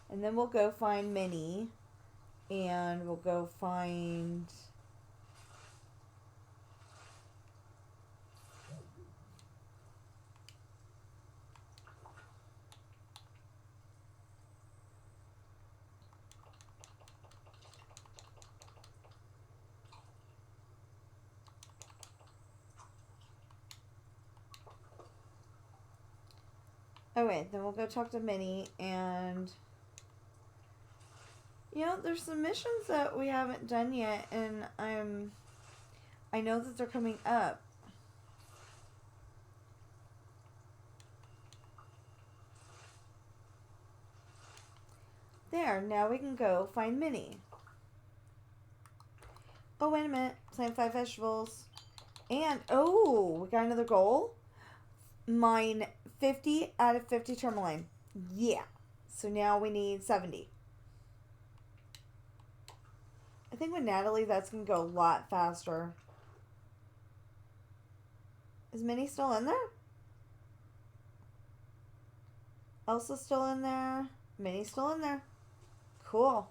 And then we'll go find Minnie. And we'll go find... Okay, then we'll go talk to Minnie and... You know, there's some missions that we haven't done yet, and I know that they're coming up. There, now we can go find Minnie. Oh, wait a minute. Plant 5 vegetables. And, oh, we got another goal. Mine 50 out of 50 tourmaline. Yeah. So now we need 70. I think with Natalie, that's going to go a lot faster. Is Minnie still in there? Elsa's still in there. Minnie's still in there. Cool.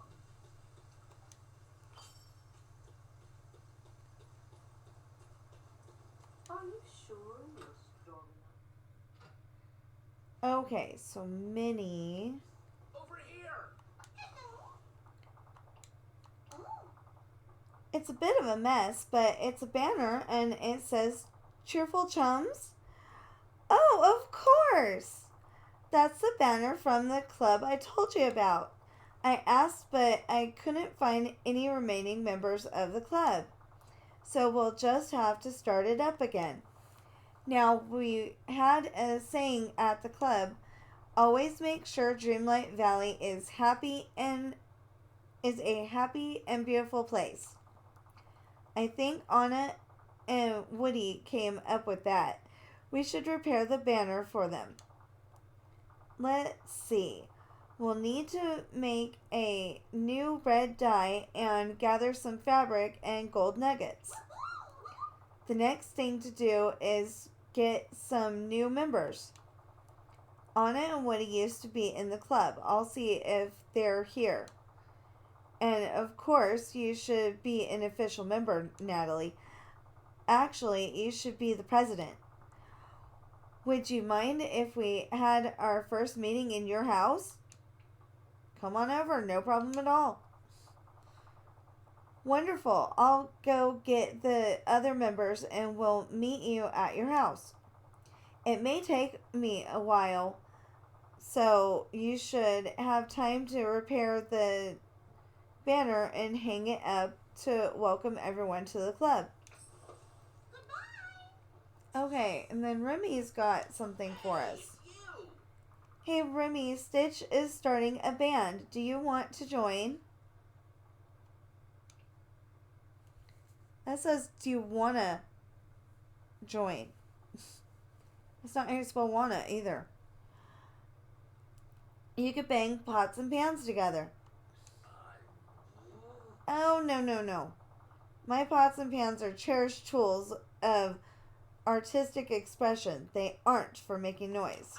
Are you sure you're strong enough? Okay, so Minnie... Over here! It's a bit of a mess, but it's a banner and it says Cheerful Chums. Oh, of course! That's the banner from the club I told you about. I asked, but I couldn't find any remaining members of the club. So we'll just have to start it up again. Now, we had a saying at the club, always make sure Dreamlight Valley is a happy and beautiful place. I think Anna and Woody came up with that. We should repair the banner for them. Let's see. We'll need to make a new red dye and gather some fabric and gold nuggets. The next thing to do is get some new members. Anna and Woody used to be in the club. I'll see if they're here. And of course, you should be an official member, Natalie. Actually, you should be the president. Would you mind if we had our first meeting in your house? Come on over, no problem at all. Wonderful. I'll go get the other members and we'll meet you at your house. It may take me a while, so you should have time to repair the banner and hang it up to welcome everyone to the club. Goodbye. Okay, and then Remy's got something for us. Hey Remy, Stitch is starting a band. Do you want to join? That says, do you wanna join? That's not how you spell wanna either. You could bang pots and pans together. Oh, no. My pots and pans are cherished tools of artistic expression. They aren't for making noise.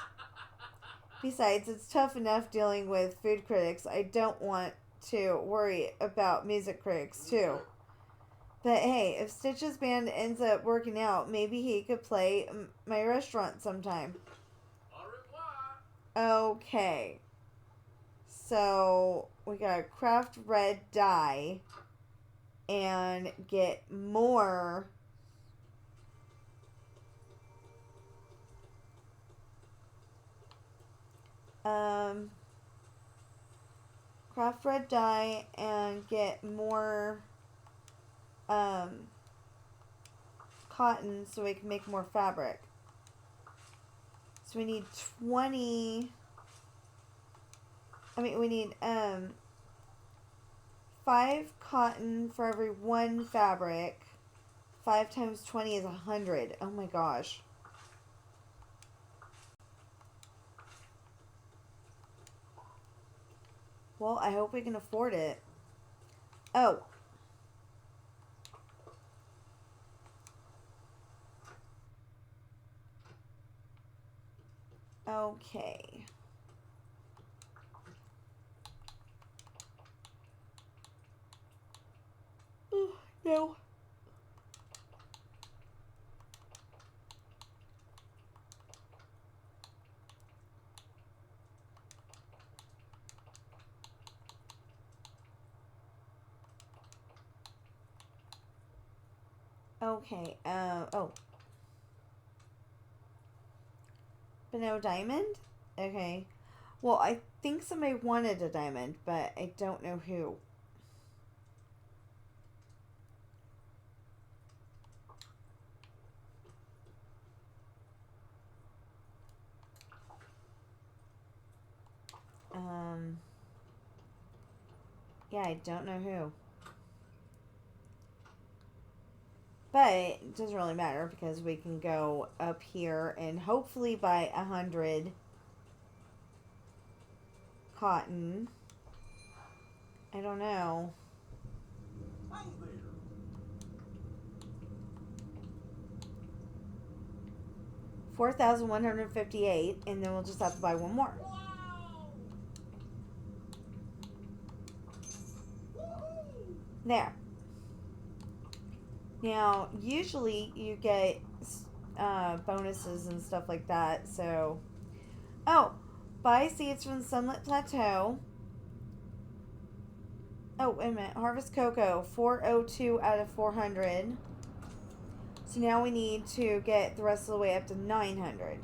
Besides, it's tough enough dealing with food critics. I don't want to worry about music critics, too. But hey, if Stitch's band ends up working out, maybe he could play my restaurant sometime. Au revoir. Okay. So, we gotta craft red dye and get more craft red dye and get more cotton so we can make more fabric. So we need 20. We need 5 cotton for every 1 fabric. 5 times 20 is 100. Oh my gosh. Well, I hope we can afford it. Oh. Okay. No. Okay, oh. But no diamond? Okay. Well, I think somebody wanted a diamond, but I don't know who. Yeah, I don't know who. But it doesn't really matter because we can go up here and hopefully buy 100 cotton. I don't know. Hey there. 4,158, and then we'll just have to buy one more. Wow. Woohoo. There. Now, usually you get bonuses and stuff like that, so... Oh! Buy seeds from the Sunlit Plateau. Oh, wait a minute. Harvest cocoa. 402 out of 400. So now we need to get the rest of the way up to 900.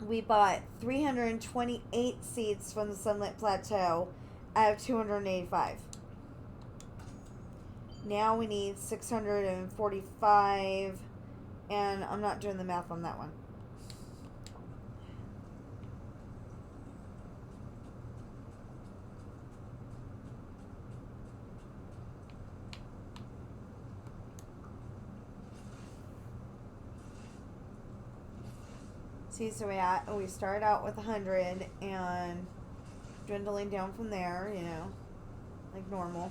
We bought 328 seeds from the Sunlit Plateau out of 285. Now we need 645, and I'm not doing the math on that one. See, so we started out with 100 and dwindling down from there, you know, like normal.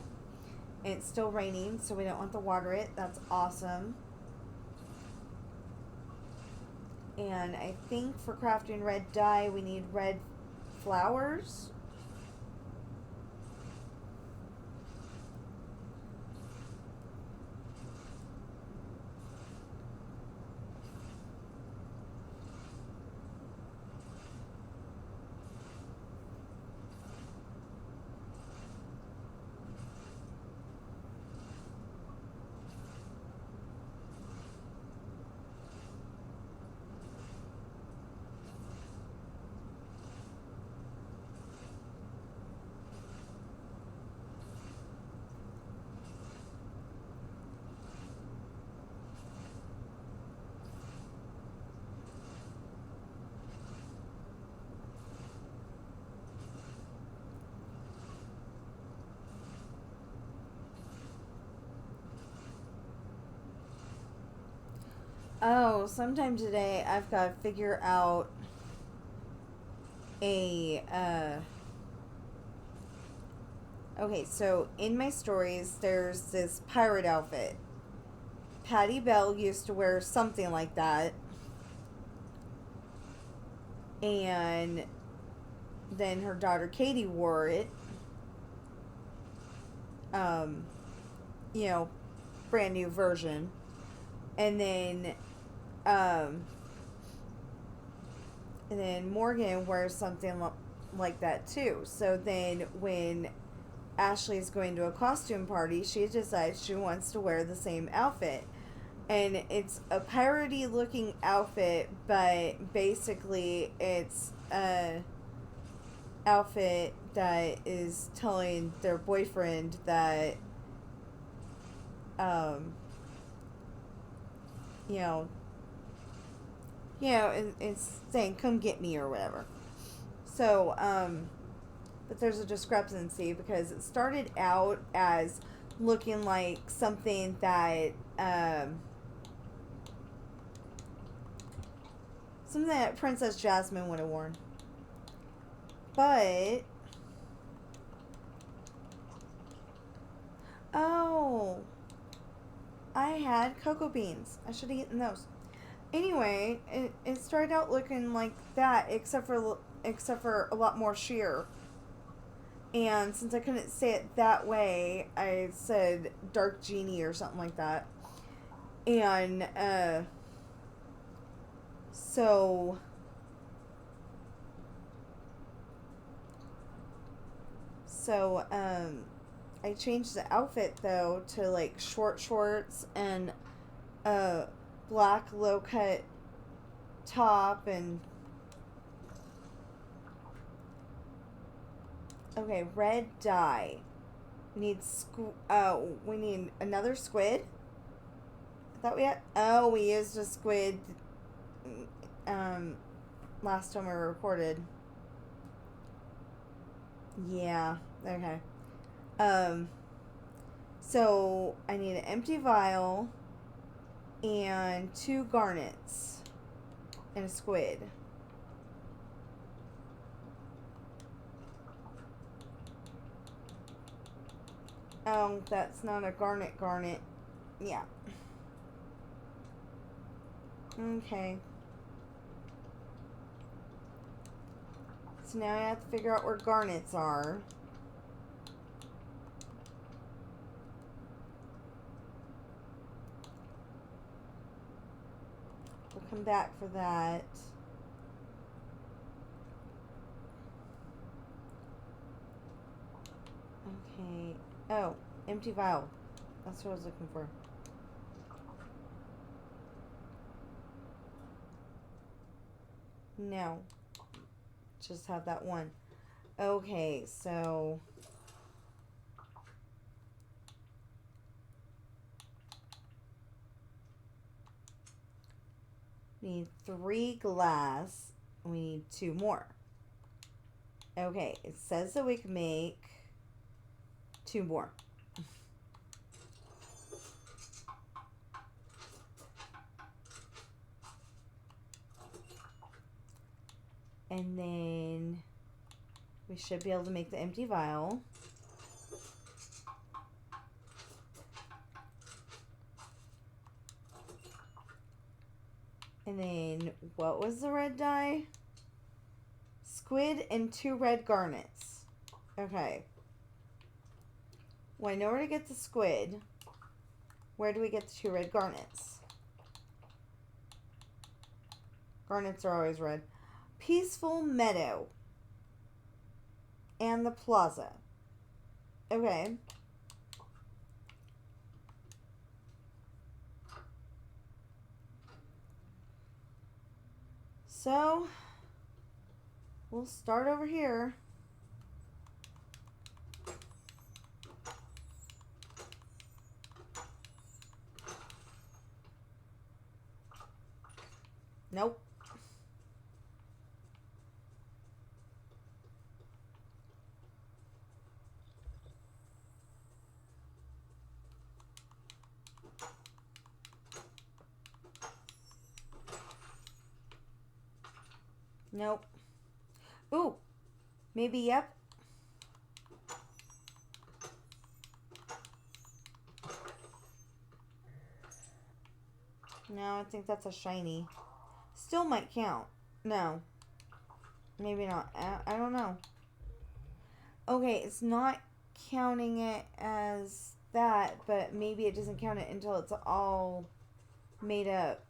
And it's still raining, so we don't want to water it. That's awesome. And I think for crafting red dye, we need red flowers. Oh, sometime today I've got to figure out a, okay, so in my stories, there's this pirate outfit. Patty Bell used to wear something like that. And then her daughter Katie wore it. You know, brand new version. And then Morgan wears something like that too. So then when Ashley's going to a costume party, she decides she wants to wear the same outfit. And it's a piratey looking outfit, but basically it's a outfit that is telling their boyfriend that it's saying, come get me or whatever. So, but there's a discrepancy because it started out as looking like something that, Princess Jasmine would have worn. But, oh, I had cocoa beans. I should have eaten those. Anyway, it started out looking like that, except for a lot more sheer. And since I couldn't say it that way, I said dark genie or something like that. And so I changed the outfit though to like short shorts and black low cut top and... Okay, red dye. We need another squid? I thought we had... Oh, we used a squid last time we recorded. Yeah, okay. So I need an empty vial and 2 garnets and a squid. Oh, that's not a garnet. Yeah. Okay. So now I have to figure out where garnets are. We'll come back for that. Okay. Oh, empty vial. That's what I was looking for. No. Just have that one. Okay, so... We need 3 glass. We need 2 more. Okay, it says that we can make 2 more. And then we should be able to make the empty vial. And then, what was the red dye? Squid and 2 red garnets. Okay. Well, I know where to get the squid. Where do we get the 2 red garnets? Garnets are always red. Peaceful Meadow. And the plaza. Okay. So, we'll start over here. Nope. Nope. Ooh. Maybe, yep. No, I think that's a shiny. Still might count. No. Maybe not. I don't know. Okay, it's not counting it as that, but maybe it doesn't count it until it's all made up.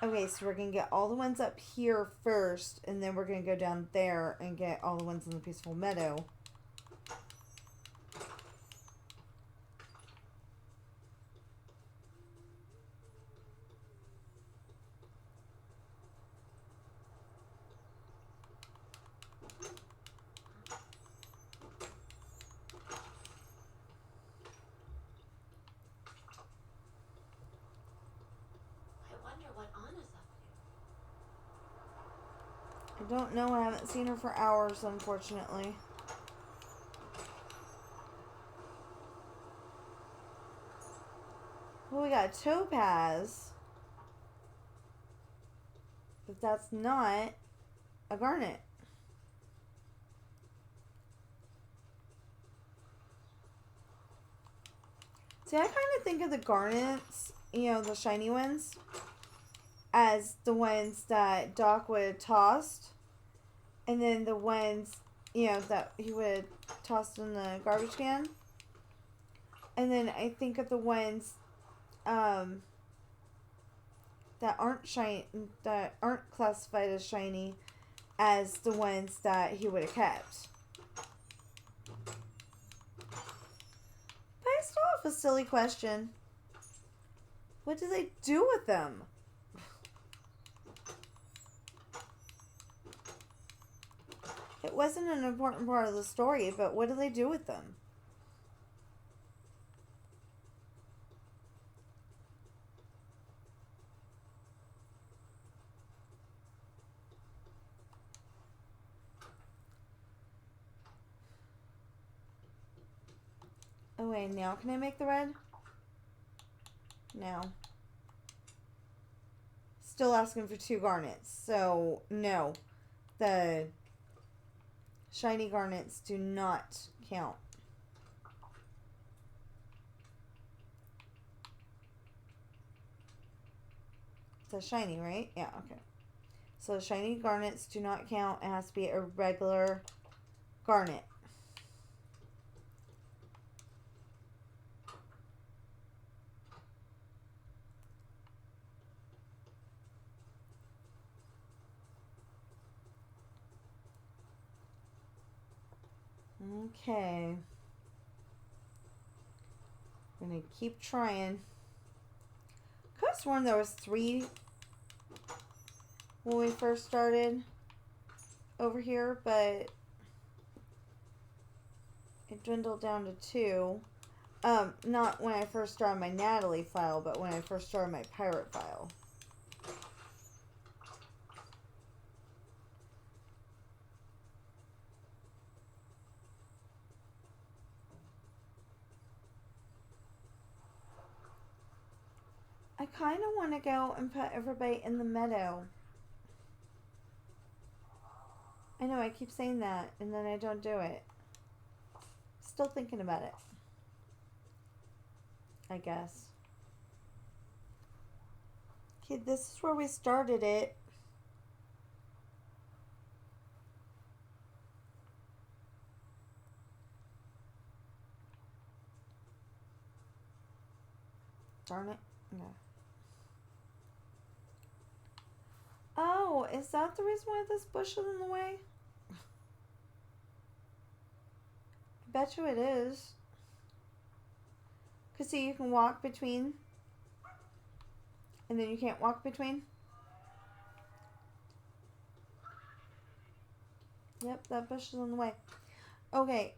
Okay, so we're going to get all the ones up here first, and then we're going to go down there and get all the ones in the Peaceful Meadow. I don't know. I haven't seen her for hours, unfortunately. Well, we got Topaz. But that's not a garnet. See, I kind of think of the garnets, you know, the shiny ones, as the ones that Doc would have tossed. And then the ones, you know, that he would have tossed in the garbage can. And then I think of the ones that aren't shiny, that aren't classified as shiny, as the ones that he would have kept. But I still have a silly question. What do they do with them? It wasn't an important part of the story, but what do they do with them? Oh wait, now can I make the red? No. Still asking for 2 garnets, so no. The shiny garnets do not count. It's a shiny, right? Yeah, okay. So shiny garnets do not count. It has to be a regular garnet. Okay. I'm gonna keep trying. Could have sworn there was 3 when we first started over here, but it dwindled down to 2. Not when I first started my Natalie file, but when I first started my pirate file. I kind of want to go and put everybody in the meadow. I know, I keep saying that, and then I don't do it. Still thinking about it. I guess. Okay, this is where we started it. Darn it. No. Oh, is that the reason why this bush is in the way? I bet you it is. Because see, you can walk between. And then you can't walk between. Yep, that bush is in the way. Okay,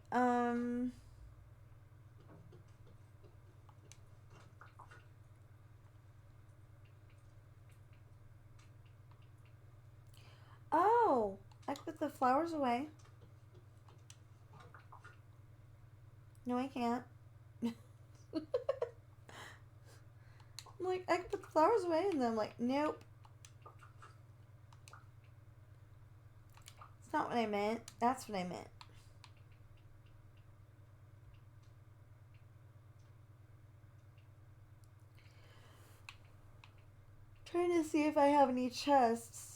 oh, I can put the flowers away. No, I can't. I'm like, I can put the flowers away, and then I'm like, nope. It's not what I meant. That's what I meant. Trying to see if I have any chests.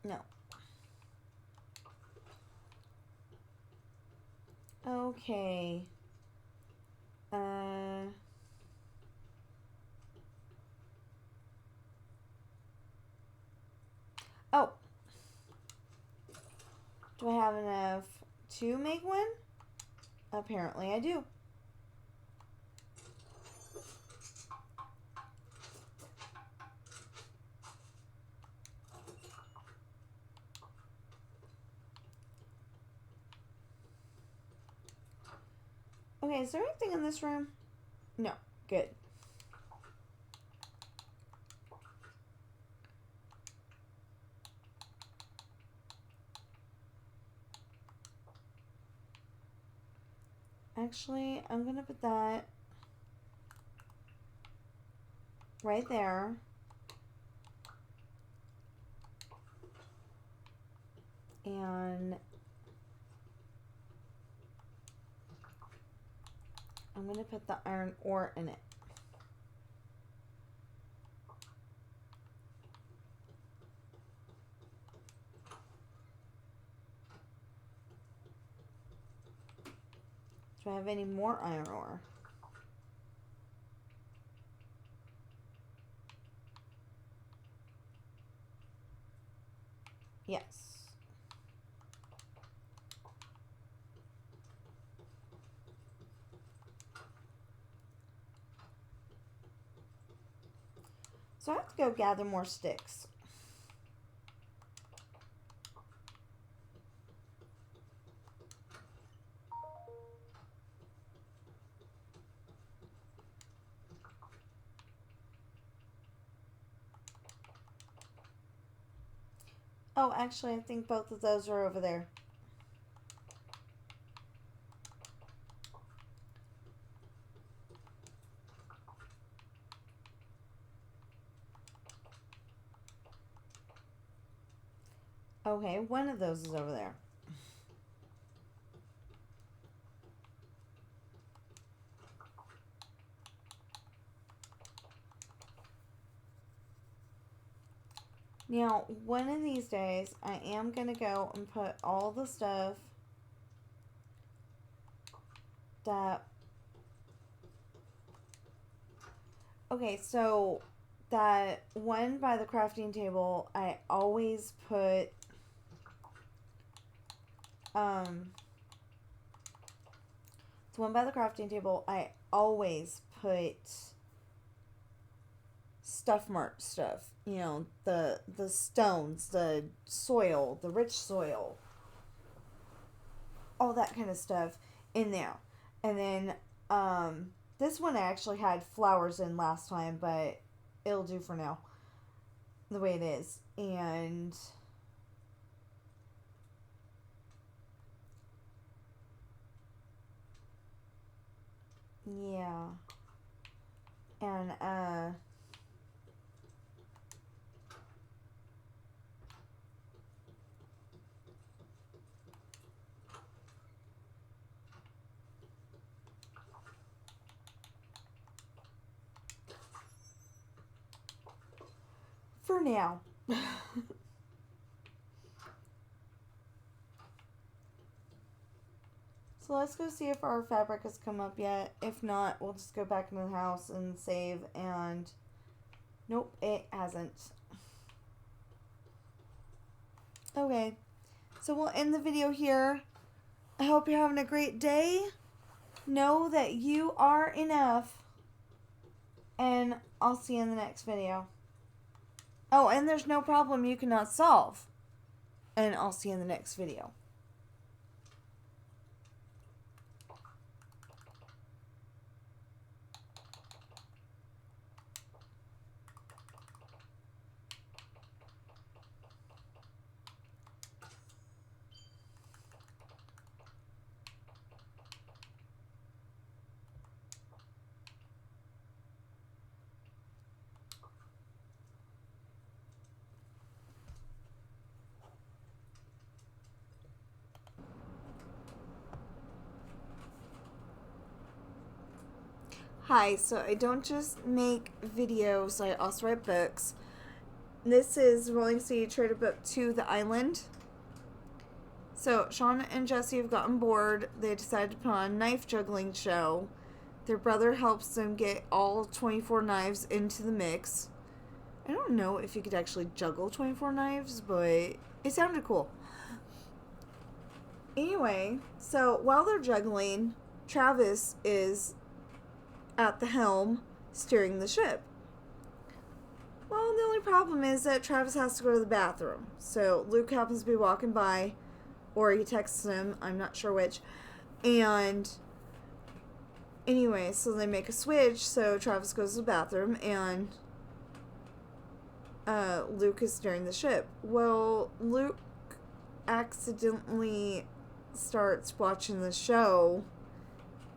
No. Okay. Oh. Do I have enough to make one? Apparently I do. Okay, is there anything in this room? No. Good. Actually, I'm gonna put that right there. And I'm gonna put the iron ore in it. Do I have any more iron ore? So I have to go gather more sticks. Oh, actually, I think both of those are over there. Okay, one of those is over there. Now, one of these days, I am going to go and put all the stuff that... Okay, so that one by the crafting table, I always put... the one by the crafting table, I always put stuff marked stuff. You know, the stones, the soil, the rich soil, all that kind of stuff in there. And then this one I actually had flowers in last time, but it'll do for now, the way it is. And yeah. And for now. So let's go see if our fabric has come up yet. If not, we'll just go back into the house and save. And nope, it hasn't. Okay, so we'll end the video here. I hope you're having a great day. Know that you are enough. And I'll see you in the next video. Oh, and there's no problem you cannot solve. And I'll see you in the next video. Hi, so I don't just make videos, I also write books. This is Rolling Sea Trader Book 2, The Island. So, Sean and Jesse have gotten bored. They decided to put on a knife juggling show. Their brother helps them get all 24 knives into the mix. I don't know if you could actually juggle 24 knives, but it sounded cool. Anyway, so while they're juggling, Travis is at the helm, steering the ship. Well, the only problem is that Travis has to go to the bathroom. So Luke happens to be walking by, or he texts him, I'm not sure which. And anyway, so they make a switch, so Travis goes to the bathroom, and Luke is steering the ship. Well, Luke accidentally starts watching the show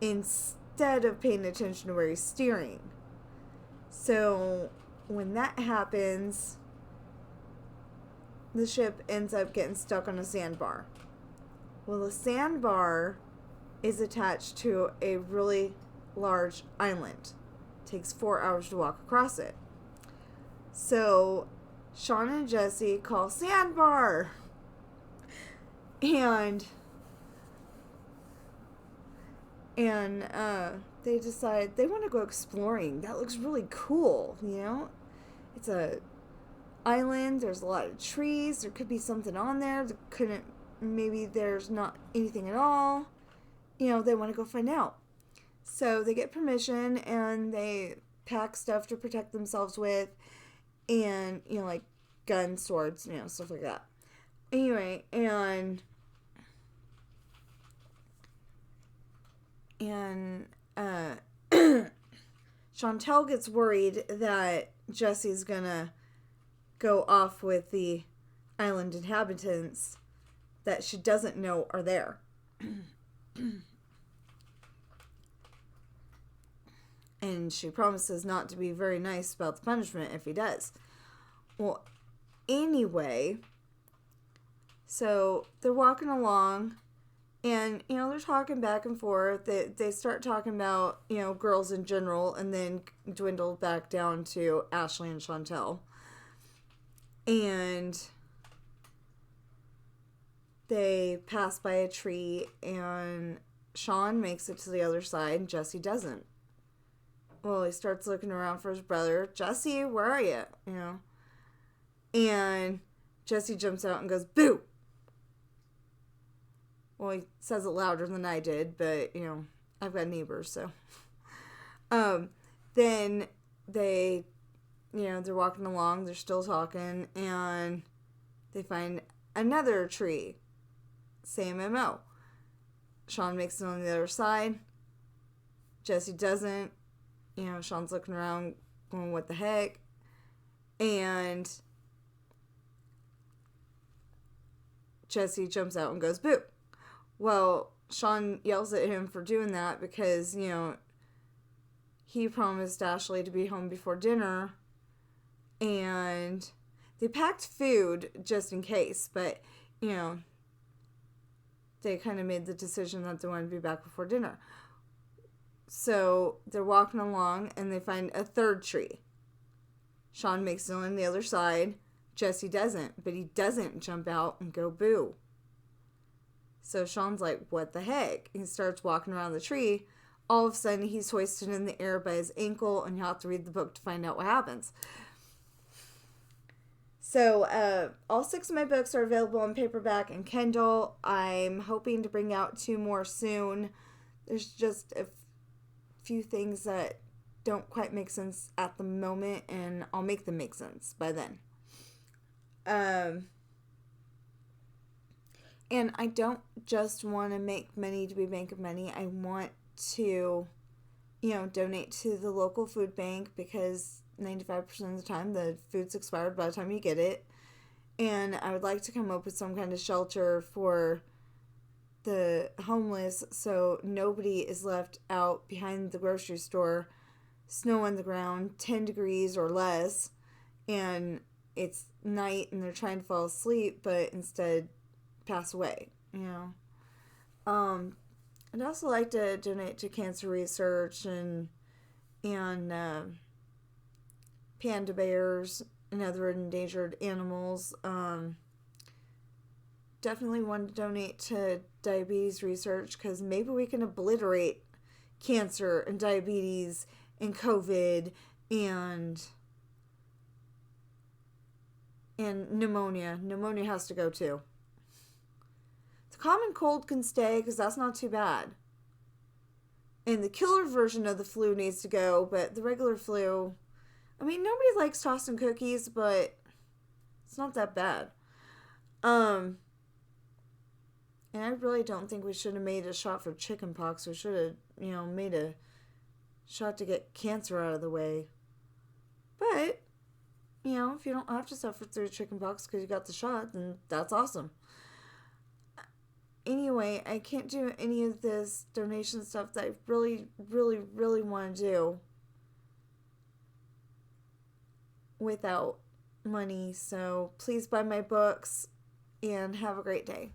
instead of paying attention to where he's steering. So when that happens, the ship ends up getting stuck on a sandbar. Well, the sandbar is attached to a really large island. It takes 4 hours to walk across it. So Sean and Jesse call sandbar, and they decide they want to go exploring. That looks really cool, you know? It's a island, there's a lot of trees, there could be something on there, maybe there's not anything at all. You know, they want to go find out. So they get permission, and they pack stuff to protect themselves with, and, like guns, swords, stuff like that. Anyway, and Chantel gets worried that Jesse's gonna go off with the island inhabitants that she doesn't know are there. And she promises not to be very nice about the punishment if he does. Well, anyway, so they're walking along, and, they're talking back and forth. They start talking about, girls in general, and then dwindle back down to Ashley and Chantel. And they pass by a tree, and Sean makes it to the other side, and Jesse doesn't. Well, he starts looking around for his brother. Jesse, where are you? And Jesse jumps out and goes, boo! Well, he says it louder than I did, but, I've got neighbors, so. Then they, they're walking along, they're still talking, and they find another tree. Same MO. Sean makes it on the other side. Jesse doesn't. Sean's looking around going, what the heck? And Jesse jumps out and goes, boo. Well, Sean yells at him for doing that because, he promised Ashley to be home before dinner. And they packed food just in case, but, they kind of made the decision that they wanted to be back before dinner. So they're walking along and they find a third tree. Sean makes it on the other side. Jesse doesn't, but he doesn't jump out and go boo. So Sean's like, what the heck? He starts walking around the tree. All of a sudden, he's hoisted in the air by his ankle, and you have to read the book to find out what happens. So, all 6 of my books are available on paperback and Kindle. I'm hoping to bring out 2 more soon. There's just a few things that don't quite make sense at the moment, and I'll make them make sense by then. And I don't just want to make money to be making money. I want to, donate to the local food bank because 95% of the time the food's expired by the time you get it. And I would like to come up with some kind of shelter for the homeless so nobody is left out behind the grocery store, snow on the ground, 10 degrees or less, and it's night and they're trying to fall asleep, but instead pass away, I'd also like to donate to cancer research and panda bears and other endangered animals. Definitely want to donate to diabetes research because maybe we can obliterate cancer and diabetes and COVID and pneumonia. Pneumonia has to go too. The common cold can stay because that's not too bad. And the killer version of the flu needs to go, but the regular flu, nobody likes tossing cookies, but it's not that bad. And I really don't think we should have made a shot for chickenpox. We should have, made a shot to get cancer out of the way. But, if you don't have to suffer through chickenpox because you got the shot, then that's awesome. Anyway, I can't do any of this donation stuff that I really, really, really want to do without money. So please buy my books and have a great day.